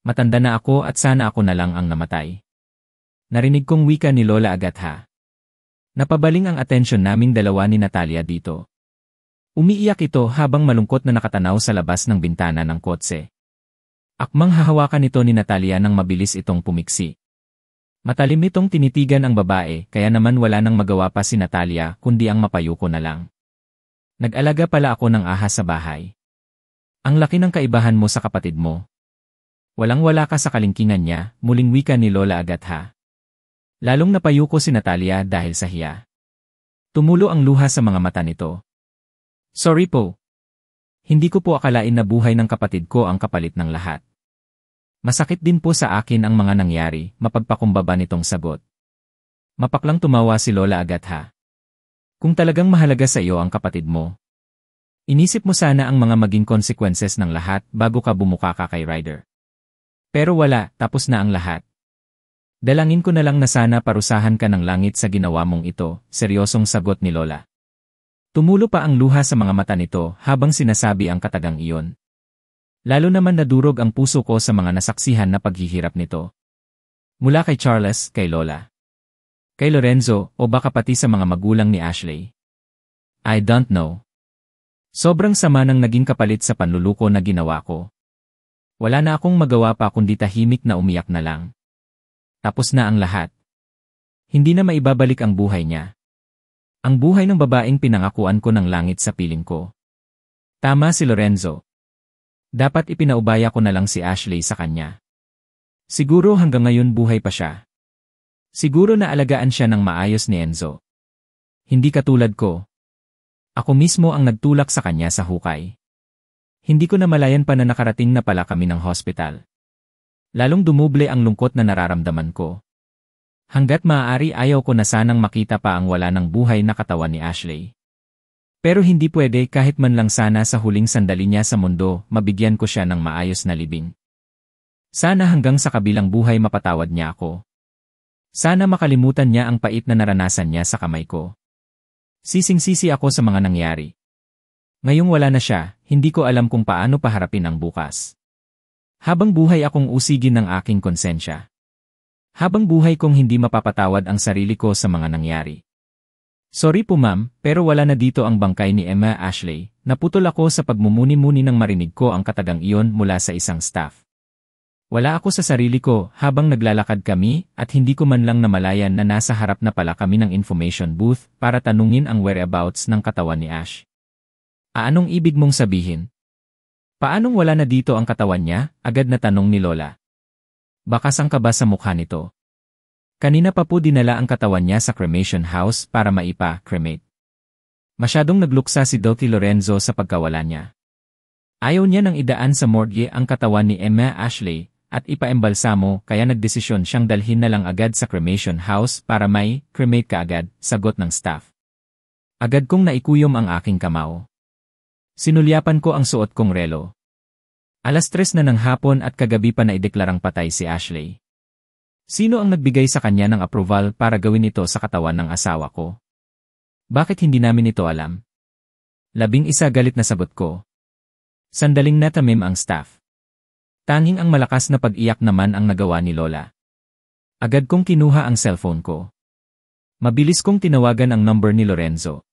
Matanda na ako at sana ako na lang ang namatay. Narinig kong wika ni Lola Agatha. Napabaling ang atensyon naming dalawa ni Natalia dito. Umiiyak ito habang malungkot na nakatanaw sa labas ng bintana ng kotse. Akmang hahawakan ito ni Natalia nang mabilis itong pumiksi. Matalim itong tinitigan ang babae kaya naman wala nang magawa pa si Natalia kundi ang mapayuko na lang. Nag-alaga pala ako ng ahas sa bahay. Ang laki ng kaibahan mo sa kapatid mo. Walang-wala ka sa kalingkingan niya, muling wika ni Lola Agatha. Lalong napayuko si Natalia dahil sa hiya. Tumulo ang luha sa mga mata nito. Sorry po. Hindi ko po akalain na buhay ng kapatid ko ang kapalit ng lahat. Masakit din po sa akin ang mga nangyari, mapagpakumbaba nitong sagot. Mapaklang tumawa si Lola Agatha. Kung talagang mahalaga sa iyo ang kapatid mo, inisip mo sana ang mga maging consequences ng lahat bago ka bumuka ka kay Ryder. Pero wala, tapos na ang lahat. Dalangin ko na lang na sana parusahan ka ng langit sa ginawa mong ito, seryosong sagot ni Lola. Tumulo pa ang luha sa mga mata nito habang sinasabi ang katagang iyon. Lalo naman nadurog ang puso ko sa mga nasaksihan na paghihirap nito. Mula kay Charles, kay Lola, kay Lorenzo, o baka pati sa mga magulang ni Ashley. I don't know. Sobrang sama ng naging kapalit sa panluluko na ginawa ko. Wala na akong magawa pa kundi tahimik na umiyak na lang. Tapos na ang lahat. Hindi na maibabalik ang buhay niya. Ang buhay ng babaeng pinangakuan ko ng langit sa piling ko. Tama si Lorenzo. Dapat ipinaubaya ko na lang si Ashley sa kanya. Siguro hanggang ngayon buhay pa siya. Siguro na alagaan siya ng maayos ni Enzo. Hindi katulad ko. Ako mismo ang nagtulak sa kanya sa hukay. Hindi ko namalayan pa na nakarating na pala kami ng hospital. Lalong dumuble ang lungkot na nararamdaman ko. Hanggat maaari ayaw ko na sanang makita pa ang wala ng buhay na katawan ni Ashley. Pero hindi pwede kahit man lang sana sa huling sandali niya sa mundo, mabigyan ko siya ng maayos na libing. Sana hanggang sa kabilang buhay mapatawad niya ako. Sana makalimutan niya ang pait na naranasan niya sa kamay ko. Sising-sisi ako sa mga nangyari. Ngayong wala na siya, hindi ko alam kung paano paharapin ang bukas. Habang buhay akong usigin ng aking konsensya. Habang buhay kong hindi mapapatawad ang sarili ko sa mga nangyari. Sorry po ma'am, pero wala na dito ang bangkay ni Emma Ashley. Naputol ako sa pagmumuni-muni nang marinig ko ang katagang iyon mula sa isang staff. Wala ako sa sarili ko habang naglalakad kami at hindi ko man lang namalayan na nasa harap na pala kami ng information booth para tanungin ang whereabouts ng katawan ni Ash. Anong ibig mong sabihin? Paanong wala na dito ang katawan niya? Agad na tanong ni Lola. Bakasang ka ba sa mukha nito? Kanina pa po dinala ang katawan niya sa cremation house para maipa-cremate. Masyadong nagluksa si Dr. Lorenzo sa pagkawala niya. Ayaw niya nang idaan sa morgue ang katawan ni Emma Ashley at ipaembalsamo kaya nagdesisyon siyang dalhin na lang agad sa cremation house para may cremate kaagad, sagot ng staff. Agad kong naikuyom ang aking kamao. Sinulyapan ko ang suot kong relo. 3:00 na ng hapon at kagabi pa naideklarang patay si Ashley. Sino ang nagbigay sa kanya ng approval para gawin ito sa katawan ng asawa ko? Bakit hindi namin ito alam? 11 galit na sagot ko. Sandaling natamim ang staff. Tanging ang malakas na pag-iyak naman ang nagawa ni Lola. Agad kong kinuha ang cellphone ko. Mabilis kong tinawagan ang number ni Lorenzo.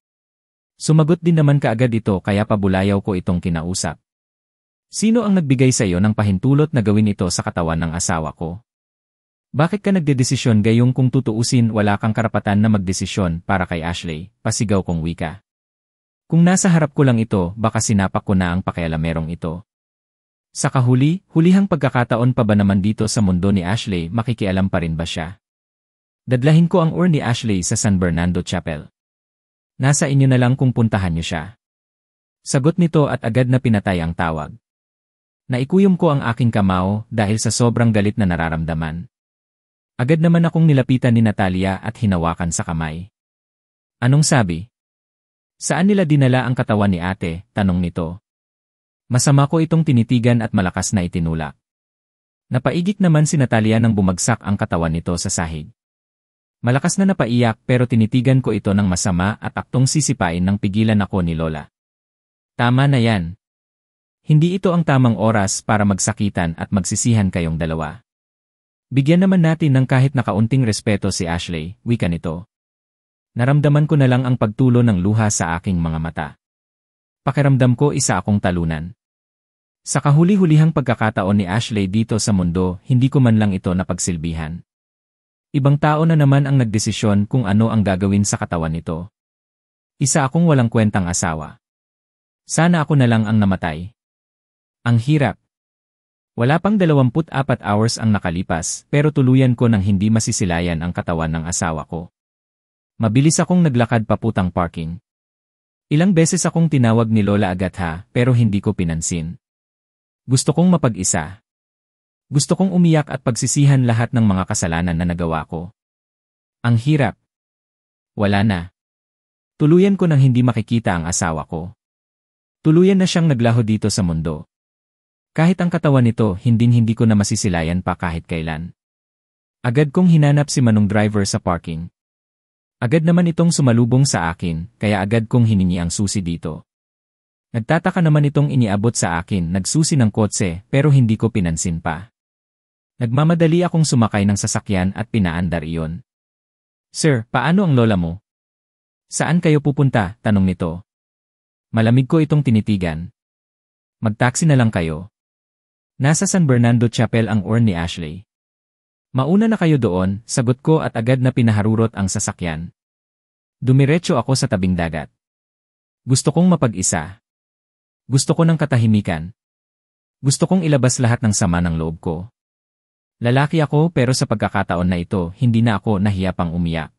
Sumagot din naman kaagad ito kaya pabulayaw ko itong kinausap. Sino ang nagbigay sa iyo ng pahintulot na gawin ito sa katawan ng asawa ko? Bakit ka nagdedesisyon gayong kung tutuusin wala kang karapatan na magdesisyon para kay Ashley, pasigaw kong wika. Kung nasa harap ko lang ito, baka sinapak ko na ang pakialamerong ito. Sa hulihang pagkakataon pa ba naman dito sa mundo ni Ashley makikialam pa rin ba siya? Dadlahin ko ang urn ni Ashley sa San Bernardo Chapel. Nasa inyo na lang kung puntahan niyo siya. Sagot nito at agad na pinatay ang tawag. Naikuyom ko ang aking kamao dahil sa sobrang galit na nararamdaman. Agad naman akong nilapitan ni Natalia at hinawakan sa kamay. Anong sabi? Saan nila dinala ang katawan ni ate? Tanong nito. Masama ko itong tinitigan at malakas na itinulak. Napaigik naman si Natalia nang bumagsak ang katawan nito sa sahig. Malakas na napaiyak pero tinitigan ko ito ng masama at aktong sisipain nang pigilan ako ni Lola. Tama na yan. Hindi ito ang tamang oras para magsakitan at magsisihan kayong dalawa. Bigyan naman natin ng kahit na kaunting respeto si Ashley, wika nito. Naramdaman ko na lang ang pagtulo ng luha sa aking mga mata. Pakiramdam ko isa akong talunan. Sa kahuli-hulihang pagkakataon ni Ashley dito sa mundo, hindi ko man lang ito napagsilbihan. Ibang tao na naman ang nagdesisyon kung ano ang gagawin sa katawan nito. Isa akong walang kwentang asawa. Sana ako na lang ang namatay. Ang hirap. Wala pang 24 hours ang nakalipas pero tuluyan ko nang hindi masisilayan ang katawan ng asawa ko. Mabilis akong naglakad paputang parking. Ilang beses akong tinawag ni Lola Agatha pero hindi ko pinansin. Gusto kong mapag-isa. Gusto kong umiyak at pagsisihan lahat ng mga kasalanan na nagawa ko. Ang hirap. Wala na. Tuluyan ko nang hindi makikita ang asawa ko. Tuluyan na siyang naglaho dito sa mundo. Kahit ang katawan nito, hindi ko na masisilayan pa kahit kailan. Agad kong hinanap si Manong driver sa parking. Agad naman itong sumalubong sa akin, kaya agad kong hiningi ang susi dito. Nagtataka naman itong iniabot sa akin, nagsusi ng kotse, pero hindi ko pinansin pa. Nagmamadali akong sumakay ng sasakyan at pinaandar iyon. Sir, paano ang lola mo? Saan kayo pupunta? Tanong nito. Malamig ko itong tinitigan. Mag-taxi na lang kayo. Nasa San Bernardo Chapel ang urn ni Ashley. Mauna na kayo doon, sagot ko at agad na pinaharurot ang sasakyan. Dumiretso ako sa tabing dagat. Gusto kong mapag-isa. Gusto ko ng katahimikan. Gusto kong ilabas lahat ng sama ng loob ko. Lalaki ako pero sa pagkakataon na ito, hindi na ako nahiya pang umiyak.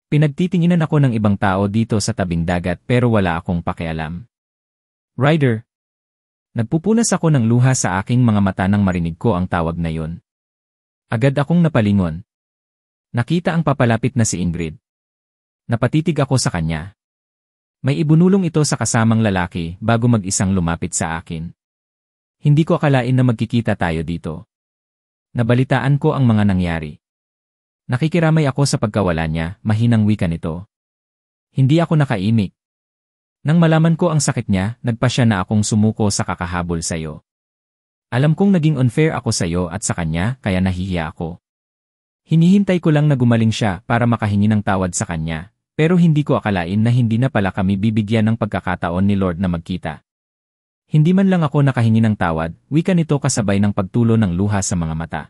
Pinagtitinginan ako ng ibang tao dito sa tabing dagat pero wala akong pakialam. Ryder. Nagpupunas ako ng luha sa aking mga mata nang marinig ko ang tawag na yon. Agad akong napalingon. Nakita ang papalapit na si Ingrid. Napatitig ako sa kanya. May ibunulong ito sa kasamang lalaki bago mag-isang lumapit sa akin. Hindi ko akalain na magkikita tayo dito. Nabalitaan ko ang mga nangyari. Nakikiramay ako sa pagkawala niya, mahinang wika nito. Hindi ako nakaimik. Nang malaman ko ang sakit niya, nagpasya na akong sumuko sa kakahabol sayo. Alam kong naging unfair ako sayo at sa kanya, kaya nahihiya ako. Hinihintay ko lang na gumaling siya para makahingi ng tawad sa kanya, pero hindi ko akalain na hindi na pala kami bibigyan ng pagkakataon ni Lord na magkita. Hindi man lang ako nakahingi ng tawad, wika nito kasabay ng pagtulo ng luha sa mga mata.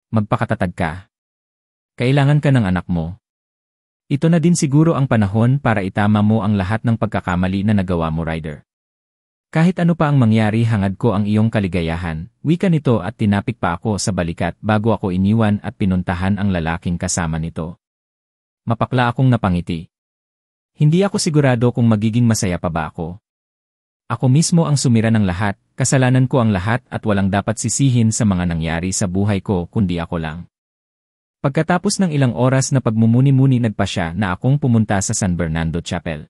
Magpakatatag ka. Kailangan ka ng anak mo. Ito na din siguro ang panahon para itama mo ang lahat ng pagkakamali na nagawa mo, Ryder. Kahit ano pa ang mangyari, hangad ko ang iyong kaligayahan, wika nito at tinapik pa ako sa balikat bago ako iniwan at pinuntahan ang lalaking kasama nito. Mapakla akong napangiti. Hindi ako sigurado kung magiging masaya pa ba ako. Ako mismo ang sumira ng lahat, kasalanan ko ang lahat at walang dapat sisihin sa mga nangyari sa buhay ko kundi ako lang. Pagkatapos ng ilang oras na pagmumuni-muni nagpasya na akong pumunta sa San Bernardo Chapel.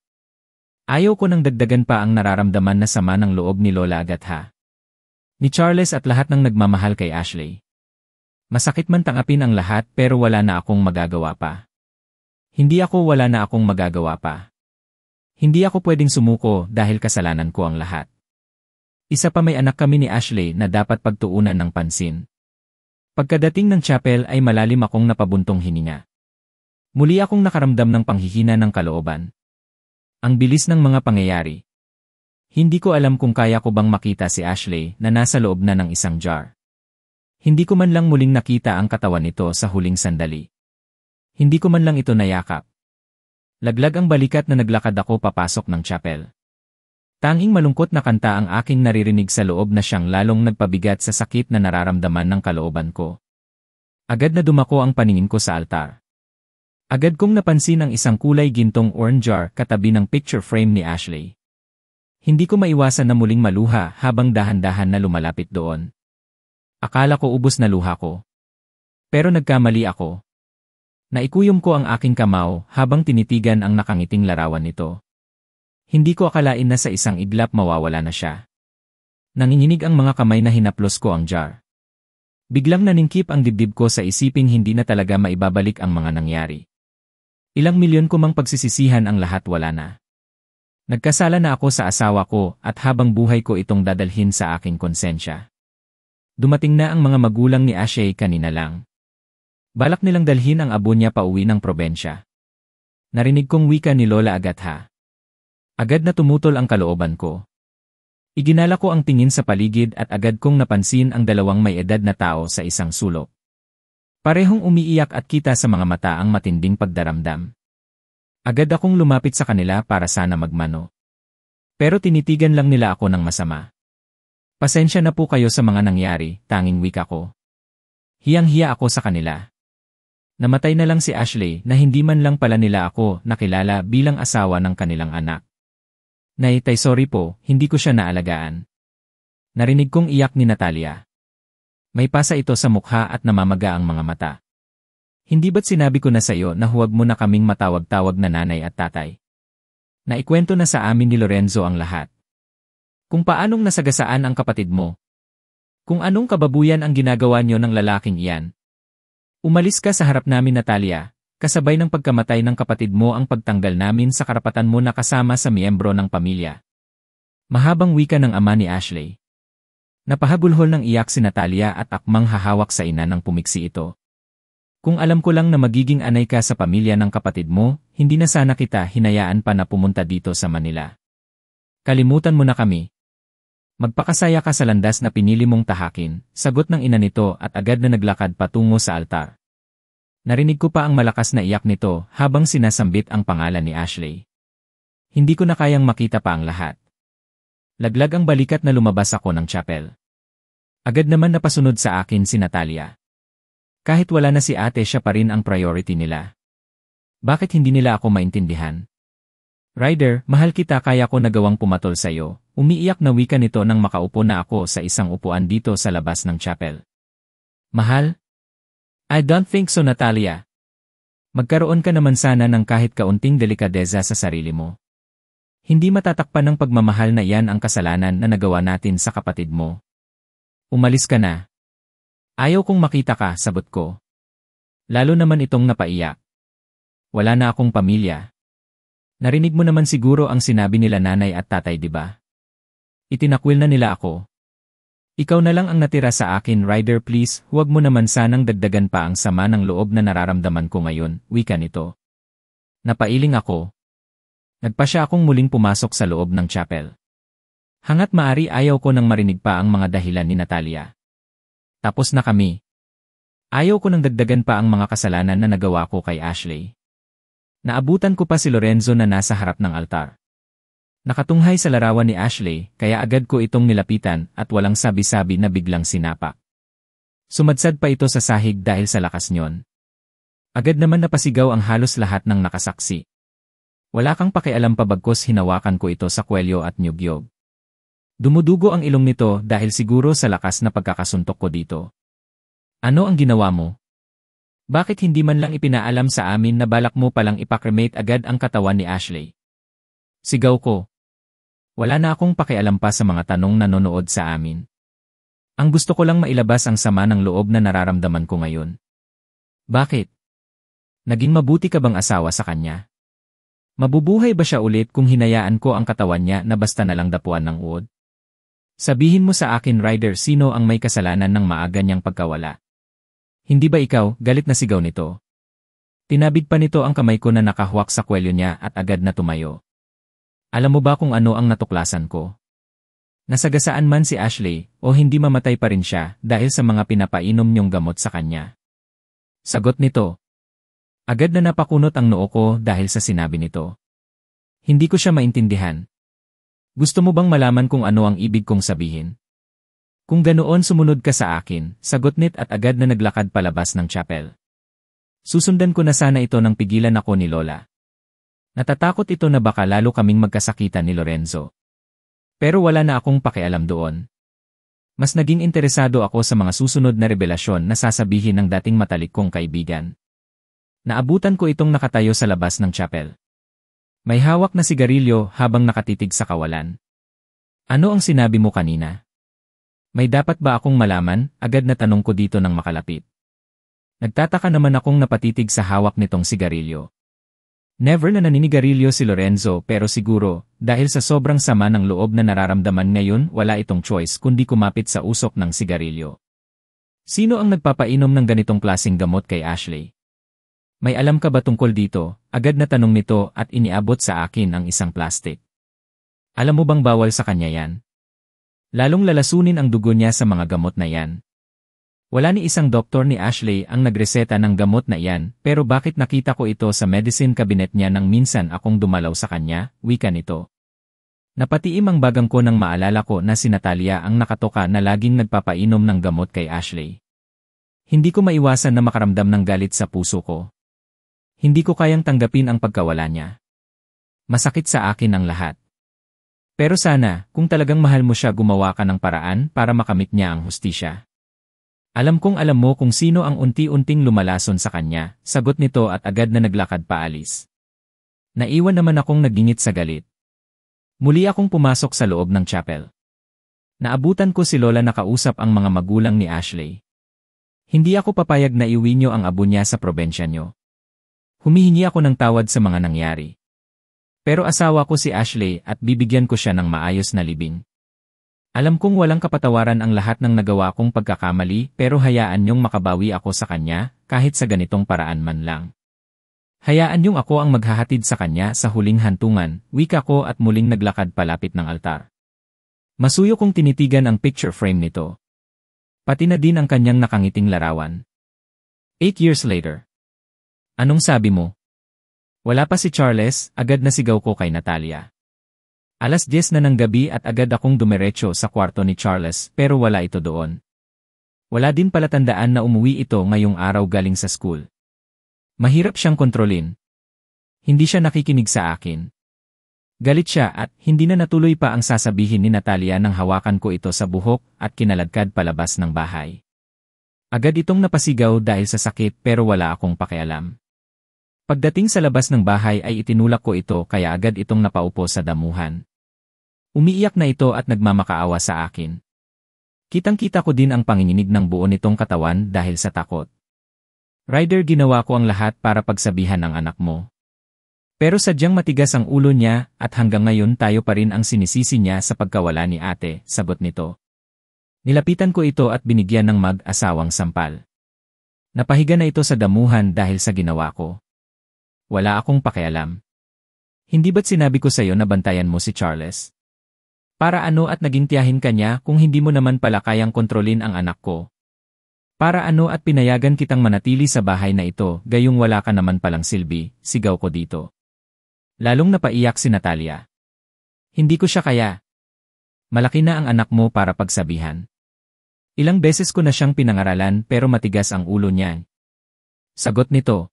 Ayaw ko nang dagdagan pa ang nararamdaman na sama ng loob ni Lola Agatha, ni Charles at lahat ng nagmamahal kay Ashley. Masakit man tanggapin ang lahat pero wala na akong magagawa pa. Wala na akong magagawa pa. Hindi ako pwedeng sumuko dahil kasalanan ko ang lahat. Isa pa, may anak kami ni Ashley na dapat pagtuunan ng pansin. Pagkadating ng chapel ay malalim akong napabuntong hininga. Muli akong nakaramdam ng panghihina ng kalooban. Ang bilis ng mga pangyayari. Hindi ko alam kung kaya ko bang makita si Ashley na nasa loob na ng isang jar. Hindi ko man lang muling nakita ang katawan nito sa huling sandali. Hindi ko man lang ito nayakap. Laglag ang balikat na naglakad ako papasok ng chapel. Tanging malungkot na kanta ang aking naririnig sa loob na siyang lalong nagpabigat sa sakit na nararamdaman ng kalooban ko. Agad na dumako ang paningin ko sa altar. Agad kong napansin ang isang kulay gintong urn jar katabi ng picture frame ni Ashley. Hindi ko maiwasan na muling maluha habang dahan-dahan na lumalapit doon. Akala ko ubos na luha ko. Pero nagkamali ako. Naikuyom ko ang aking kamao habang tinitigan ang nakangiting larawan nito. Hindi ko akalain na sa isang iglap mawawala na siya. Nanginginig ang mga kamay na hinaplos ko ang jar. Biglang naningkip ang dibdib ko sa isiping hindi na talaga maibabalik ang mga nangyari. Ilang milyon ko mang pagsisisihan ang lahat, wala na. Nagkasala na ako sa asawa ko at habang buhay ko itong dadalhin sa aking konsensya. Dumating na ang mga magulang ni Ashley kanina lang. Balak nilang dalhin ang abo niya pauwi ng probensya. Narinig kong wika ni Lola Agatha. Agad na tumutol ang kalooban ko. Iginala ko ang tingin sa paligid at agad kong napansin ang dalawang may edad na tao sa isang sulok. Parehong umiiyak at kita sa mga mata ang matinding pagdaramdam. Agad akong lumapit sa kanila para sana magmano. Pero tinitigan lang nila ako ng masama. Pasensya na po kayo sa mga nangyari, tanging wika ko. Hiyang-hiya ako sa kanila. Namatay na lang si Ashley na hindi man lang pala nila ako nakilala bilang asawa ng kanilang anak. Nay, tay, sorry po, hindi ko siya naalagaan. Narinig kong iyak ni Natalia. May pasa ito sa mukha at namamaga ang mga mata. Hindi ba't sinabi ko na sa'yo na huwag mo na kaming matawag-tawag na nanay at tatay? Naikwento na sa amin ni Lorenzo ang lahat. Kung paanong nasagasaan ang kapatid mo. Kung anong kababuyan ang ginagawa niyo ng lalaking iyan. Umalis ka sa harap namin, Natalia, kasabay ng pagkamatay ng kapatid mo ang pagtanggal namin sa karapatan mo na kasama sa miyembro ng pamilya. Mahabang wika ng ama ni Ashley. Napahagulhol ng iyak si Natalia at akmang hahawak sa ina ng pumiksi ito. Kung alam ko lang na magiging anay ka sa pamilya ng kapatid mo, hindi na sana kita hinayaan pa na pumunta dito sa Manila. Kalimutan mo na kami. Magpakasaya ka sa landas na pinili mong tahakin, sagot ng ina nito at agad na naglakad patungo sa altar. Narinig ko pa ang malakas na iyak nito habang sinasambit ang pangalan ni Ashley. Hindi ko na kayang makita pa ang lahat. Laglag ang balikat na lumabas ako ng chapel. Agad naman napasunod sa akin si Natalia. Kahit wala na si ate, siya pa rin ang priority nila. Bakit hindi nila ako maintindihan? Ryder, mahal kita, kaya ko nagawang pumatol sa'yo. Umiiyak na wika nito nang makaupo na ako sa isang upuan dito sa labas ng chapel. Mahal? I don't think so, Natalia. Magkaroon ka naman sana ng kahit kaunting delikadeza sa sarili mo. Hindi matatakpan ng pagmamahal na iyan ang kasalanan na nagawa natin sa kapatid mo. Umalis ka na. Ayaw kong makita ka, sagot ko. Lalo naman itong napaiyak. Wala na akong pamilya. Narinig mo naman siguro ang sinabi nila nanay at tatay, di ba? Itinakwil na nila ako. Ikaw na lang ang natira sa akin, Ryder, please, huwag mo naman sanang dagdagan pa ang sama ng loob na nararamdaman ko ngayon, wika nito. Napailing ako. Nagpa siya akong muling pumasok sa loob ng chapel. Hangat maari ayaw ko nang marinig pa ang mga dahilan ni Natalia. Tapos na kami. Ayaw ko nang dagdagan pa ang mga kasalanan na nagawa ko kay Ashley. Naabutan ko pa si Lorenzo na nasa harap ng altar. Nakatunghay sa larawan ni Ashley, kaya agad ko itong nilapitan at walang sabi-sabi na biglang sinapak. Sumadsad pa ito sa sahig dahil sa lakas niyon. Agad naman napasigaw ang halos lahat ng nakasaksi. Wala kang pakialam pa, bagkus hinawakan ko ito sa kwelyo at nyugyog. Dumudugo ang ilong nito dahil siguro sa lakas na pagkakasuntok ko dito. Ano ang ginawa mo? Bakit hindi man lang ipinaalam sa amin na balak mo palang ipakremate agad ang katawan ni Ashley? Sigaw ko. Wala na akong pakialam pa sa mga tanong nanonood sa amin. Ang gusto ko lang mailabas ang sama ng loob na nararamdaman ko ngayon. Bakit? Naging mabuti ka bang asawa sa kanya? Mabubuhay ba siya ulit kung hinayaan ko ang katawan niya na basta nalang dapuan ng uod? Sabihin mo sa akin, Ryder, sino ang may kasalanan ng maaga niyang pagkawala? Hindi ba ikaw? Galit na sigaw nito. Tinabig pa nito ang kamay ko na nakahuwak sa kwelyo niya at agad na tumayo. Alam mo ba kung ano ang natuklasan ko? Nasagasaan man si Ashley o hindi mamatay pa rin siya dahil sa mga pinapainom niyong gamot sa kanya. Sagot nito. Agad na napakunot ang noo ko dahil sa sinabi nito. Hindi ko siya maintindihan. Gusto mo bang malaman kung ano ang ibig kong sabihin? Kung ganoon, sumunod ka sa akin, sagot nit at agad na naglakad palabas ng chapel. Susundan ko na sana ito nang pigilan ako ni Lola. Natatakot ito na baka lalo kaming magkasakitan ni Lorenzo. Pero wala na akong pakialam doon. Mas naging interesado ako sa mga susunod na revelasyon na sasabihin ng dating matalik kong kaibigan. Naabutan ko itong nakatayo sa labas ng chapel. May hawak na sigarilyo habang nakatitig sa kawalan. Ano ang sinabi mo kanina? May dapat ba akong malaman? Agad na tanong ko dito nang makalapit. Nagtataka naman akong napatitig sa hawak nitong sigarilyo. Never na naninigarilyo si Lorenzo, pero siguro, dahil sa sobrang sama ng loob na nararamdaman ngayon, wala itong choice kundi kumapit sa usok ng sigarilyo. Sino ang nagpapainom ng ganitong klaseng gamot kay Ashley? May alam ka ba tungkol dito? Agad na tanong nito at iniabot sa akin ang isang plastic. Alam mo bang bawal sa kanya yan? Lalong lalasunin ang dugo niya sa mga gamot na yan. Wala ni isang doktor ni Ashley ang nagreseta ng gamot na yan, pero bakit nakita ko ito sa medicine cabinet niya nang minsan akong dumalaw sa kanya, wika nito. Napatiim ang bagang ko nang maalala ko na si Natalia ang nakatoka na laging nagpapainom ng gamot kay Ashley. Hindi ko maiwasan na makaramdam ng galit sa puso ko. Hindi ko kayang tanggapin ang pagkawala niya. Masakit sa akin ang lahat. Pero sana, kung talagang mahal mo siya, gumawa ka ng paraan para makamit niya ang hustisya. Alam kong alam mo kung sino ang unti-unting lumalason sa kanya, sagot nito at agad na naglakad paalis. Naiwan naman akong nagingit sa galit. Muli akong pumasok sa loob ng chapel. Naabutan ko si Lola na kausap ang mga magulang ni Ashley. Hindi ako papayag na iuwi niyo ang abo niya sa probensya niyo. Humihingi ako ng tawad sa mga nangyari. Pero asawa ko si Ashley at bibigyan ko siya ng maayos na libing. Alam kong walang kapatawaran ang lahat ng nagawa kong pagkakamali, pero hayaan niyong makabawi ako sa kanya kahit sa ganitong paraan man lang. Hayaan niyong ako ang maghahatid sa kanya sa huling hantungan, wika ko at muling naglakad palapit ng altar. Masuyo kong tinitigan ang picture frame nito. Pati na din ang kanyang nakangiting larawan. 8 years later. Anong sabi mo? Wala pa si Charles, agad na sigaw ko kay Natalia. 10:00 na ng gabi at agad akong dumiretso sa kwarto ni Charles pero wala ito doon. Wala din palatandaan na umuwi ito ngayong araw galing sa school. Mahirap siyang kontrolin. Hindi siya nakikinig sa akin. Galit siya at hindi na natuloy pa ang sasabihin ni Natalia nang hawakan ko ito sa buhok at kinaladkad palabas ng bahay. Agad itong napasigaw dahil sa sakit pero wala akong pakialam. Pagdating sa labas ng bahay ay itinulak ko ito kaya agad itong napaupo sa damuhan. Umiiyak na ito at nagmamakaawa sa akin. Kitang-kita ko din ang panginginig ng buo nitong katawan dahil sa takot. Ryder, ginawa ko ang lahat para pagsabihan ang anak mo. Pero sadyang matigas ang ulo niya at hanggang ngayon tayo pa rin ang sinisisi niya sa pagkawala ni ate, sagot nito. Nilapitan ko ito at binigyan ng mag-asawang sampal. Napahiga na ito sa damuhan dahil sa ginawa ko. Wala akong pakialam. Hindi ba't sinabi ko sa'yo na bantayan mo si Charles? Para ano at naging tiyahin ka niya kung hindi mo naman pala kayang kontrolin ang anak ko? Para ano at pinayagan kitang manatili sa bahay na ito gayong wala ka naman palang silbi, sigaw ko dito. Lalong napaiyak si Natalia. Hindi ko siya kaya. Malaki na ang anak mo para pagsabihan. Ilang beses ko na siyang pinangaralan pero matigas ang ulo niya. Sagot nito.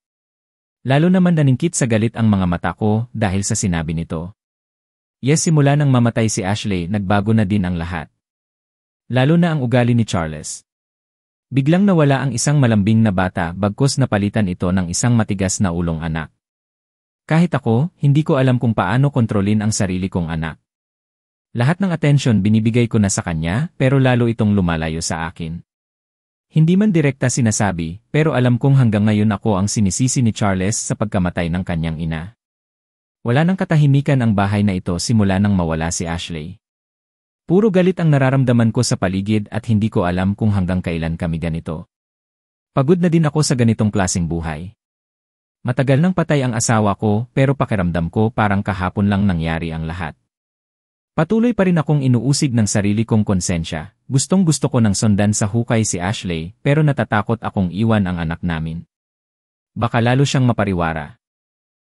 Lalo naman naningkit sa galit ang mga mata ko dahil sa sinabi nito. Yes, simula nang mamatay si Ashley, nagbago na din ang lahat. Lalo na ang ugali ni Charles. Biglang nawala ang isang malambing na bata bagkus napalitan ito ng isang matigas na ulong anak. Kahit ako, hindi ko alam kung paano kontrolin ang sarili kong anak. Lahat ng atensyon binibigay ko na sa kanya pero lalo itong lumalayo sa akin. Hindi man direkta sinasabi pero alam kong hanggang ngayon ako ang sinisisi ni Charles sa pagkamatay ng kanyang ina. Wala nang katahimikan ang bahay na ito simula nang mawala si Ashley. Puro galit ang nararamdaman ko sa paligid at hindi ko alam kung hanggang kailan kami ganito. Pagod na din ako sa ganitong klaseng buhay. Matagal nang patay ang asawa ko pero pakiramdam ko parang kahapon lang nangyari ang lahat. Patuloy pa rin akong inuusig ng sarili kong konsensya. Gustong-gusto ko nang sundan sa hukay si Ashley pero natatakot akong iwan ang anak namin. Baka lalo siyang mapariwara.